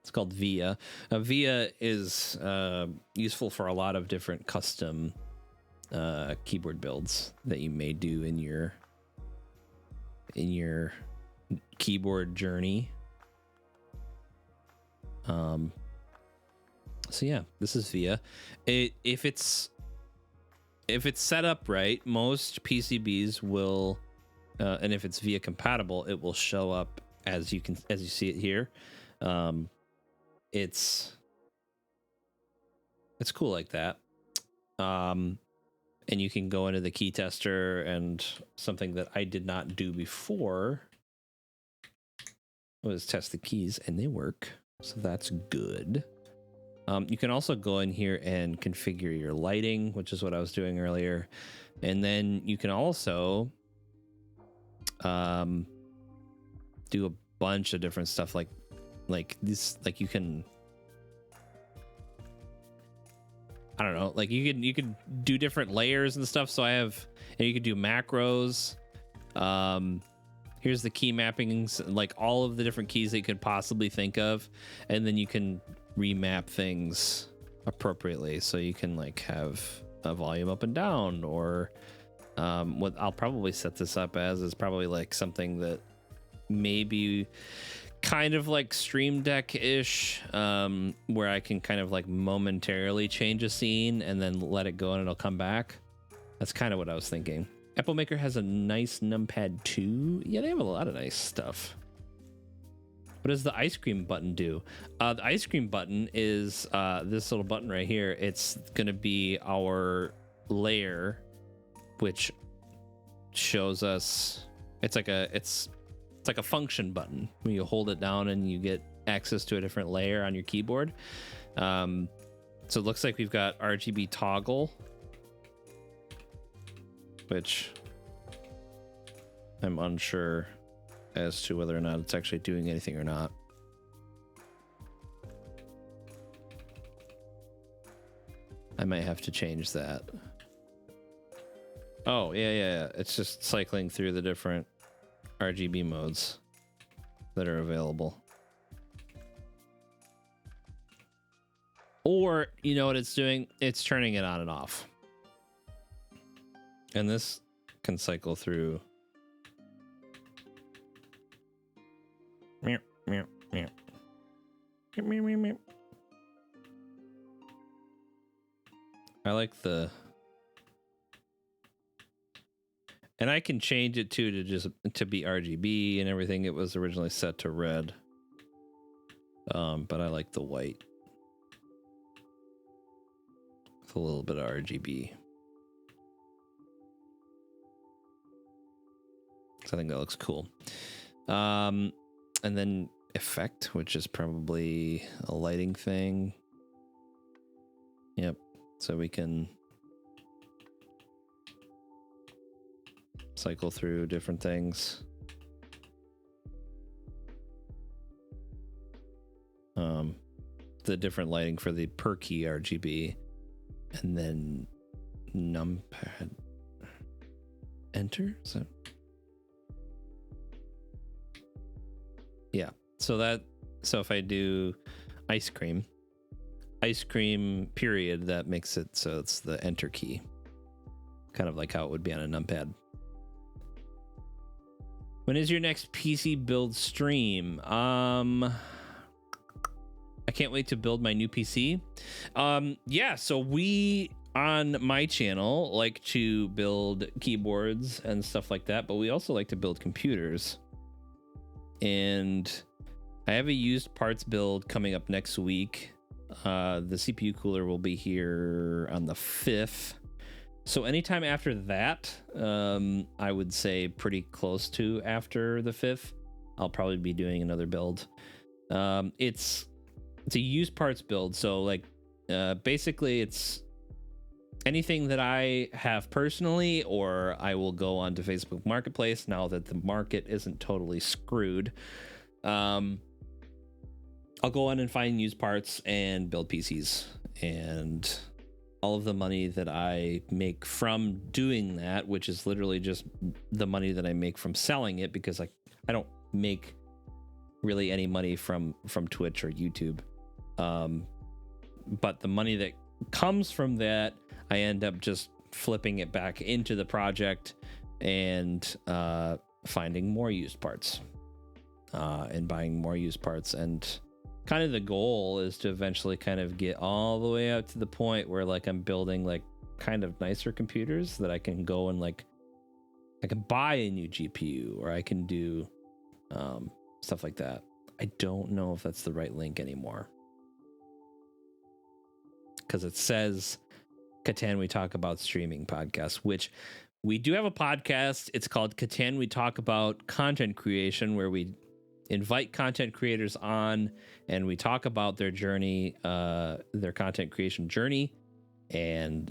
It's called VIA. VIA is useful for a lot of different custom keyboard builds that you may do in your keyboard journey. So yeah, this is VIA. If it's set up right, most PCBs will, and if it's VIA compatible, it will show up as you see it here. It's cool like that. And you can go into the key tester, and something that I did not do before was test the keys, and they work. So that's good. You can also go in here and configure your lighting, which is what I was doing earlier. And then you can also do a bunch of different stuff like this, like you can, I don't know, like you could do different layers and stuff. So and you could do macros. Here's the key mappings, like all of the different keys that you could possibly think of. And then you can remap things appropriately. So you can like have a volume up and down, or what I'll probably set this up as is probably like something that maybe kind of like Stream Deck-ish, where I can kind of like momentarily change a scene and then let it go and it'll come back. That's kind of what I was thinking. Apple Maker has a nice numpad too. Yeah, they have a lot of nice stuff. What does the ice cream button do? The ice cream button is this little button right here. It's gonna be our layer, which shows us, it's like a function button when you hold it down and you get access to a different layer on your keyboard. So it looks like we've got RGB toggle, which I'm unsure as to whether or not it's actually doing anything or not. I might have to change that. Oh, yeah. It's just cycling through the different RGB modes that are available. Or, you know what it's doing? It's turning it on and off. And this can cycle through. Meow, meow, meow. Meow, meow, meow. I like the... And I can change it too to be RGB and everything. It was originally set to red. But I like the white with a little bit of RGB. So I think that looks cool. And then effect, which is probably a lighting thing. Yep. So we can cycle through different things. The different lighting for the per key RGB, and then numpad enter. So yeah, so if I do ice cream period, that makes it so it's the enter key, kind of like how it would be on a numpad. When is your next PC build stream? I can't wait to build my new PC. Yeah, so we on my channel like to build keyboards and stuff like that, but we also like to build computers. And I have a used parts build coming up next week The CPU cooler will be here on the 5th. So anytime after that, I would say pretty close to after the 5th, I'll probably be doing another build. It's a used parts build. So like, basically it's anything that I have personally, or I will go onto Facebook Marketplace now that the market isn't totally screwed. I'll go on and find used parts and build PCs, and all of the money that I make from doing that, which is literally just the money that I make from selling it, because I don't make really any money from Twitch or YouTube. But the money that comes from that, I end up just flipping it back into the project and finding more used parts and buying more used parts. And kind of the goal is to eventually kind of get all the way up to the point where like I'm building like kind of nicer computers that I can go and like I can buy a new GPU, or I can do stuff like that. I don't know if that's the right link anymore, because it says CATAN We Talk About Streaming podcast, which we do have a podcast. It's called CATAN We Talk About Content Creation, where we invite content creators on and we talk about their journey, their content creation journey, and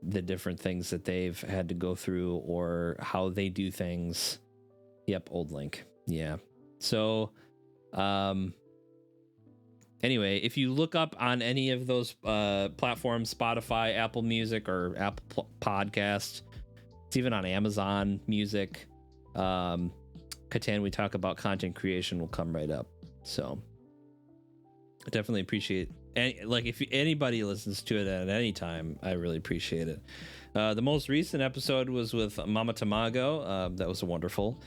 the different things that they've had to go through or how they do things. Yep, old link. Yeah. So anyway, if you look up on any of those platforms, Spotify, Apple Music, or Apple Podcast, it's even on Amazon Music, CATAN We Talk About Content Creation will come right up. So I definitely appreciate like if anybody listens to it at any time, I really appreciate it. The most recent episode was with Mama Tamago. That was wonderful.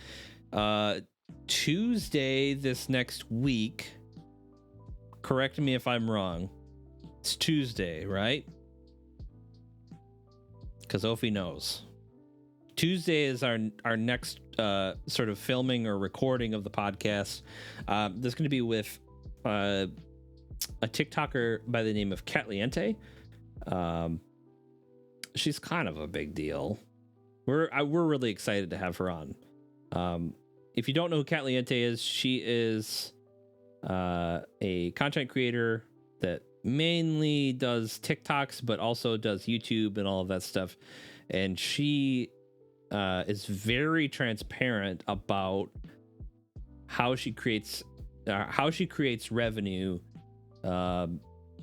Tuesday this next week, correct me if I'm wrong, it's Tuesday, right? Because Ophi knows. Tuesday is our next sort of filming or recording of the podcast. There's going to be with a TikToker by the name of Catliente. She's kind of a big deal. We're really excited to have her on. If you don't know who Catliente is, she is a content creator that mainly does TikToks, but also does YouTube and all of that stuff. And she is very transparent about how she creates revenue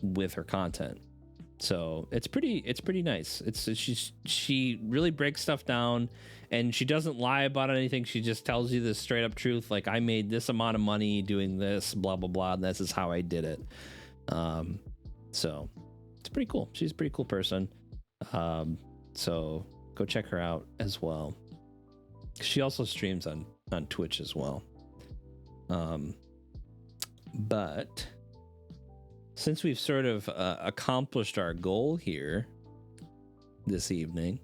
with her content. So it's pretty nice. She really breaks stuff down, and she doesn't lie about anything. She just tells you the straight up truth. Like, I made this amount of money doing this, blah, blah, blah. And this is how I did it. So it's pretty cool. She's a pretty cool person. So go check her out as well. She also streams on Twitch as well. But since we've sort of accomplished our goal here this evening,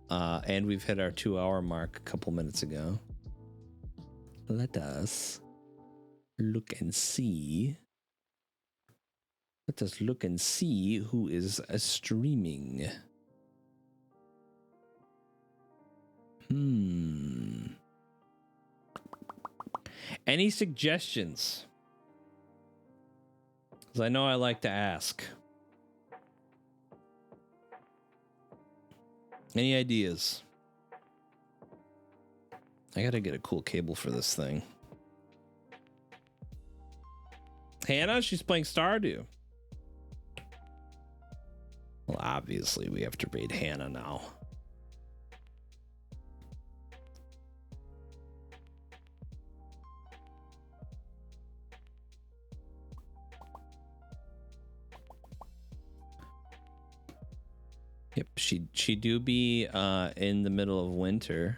and we've hit our 2-hour mark a couple minutes ago, let us look and see. Let us look and see who is streaming. Any suggestions? Because I know I like to ask. Any ideas? I gotta get a cool cable for this thing. Hannah, she's playing Stardew. Well, obviously we have to raid Hannah now. Yep, she do be in the middle of winter.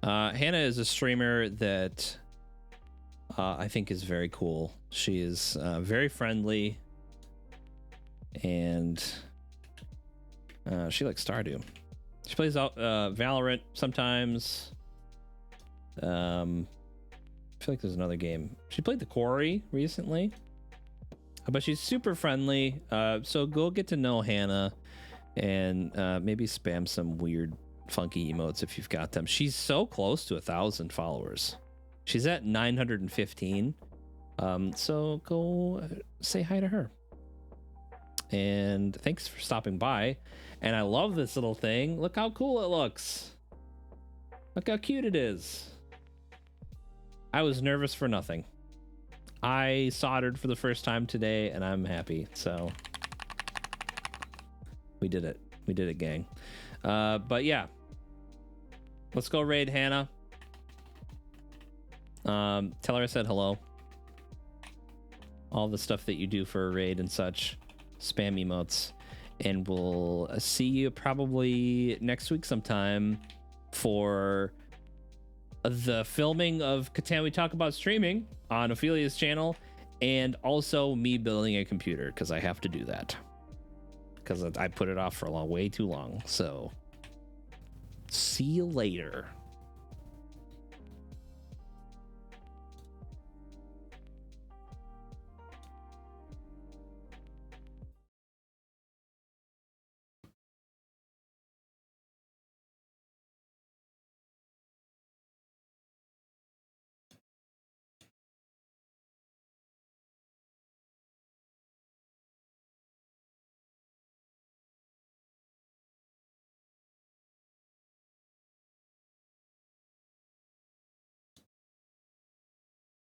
Hannah is a streamer that I think is very cool. She is very friendly, and she likes Stardew. She plays out Valorant sometimes. feel like there's another game. She played the Quarry recently, but she's super friendly. So go get to know Hannah and maybe spam some weird, funky emotes if you've got them. She's so close to 1,000 followers. She's at 915. So go say hi to her. And thanks for stopping by. And I love this little thing. Look how cool it looks. Look how cute it is. I was nervous for nothing. I soldered for the first time today, and I'm happy. So we did it. We did it, gang. But yeah, let's go raid Hannah. Tell her I said hello. All the stuff that you do for a raid and such. Spam emotes. And we'll see you probably next week sometime for the filming of CATAN We Talk About streaming on Ophelia's channel, and also me building a computer, because I have to do that. Because I put it off for way too long. So, see you later.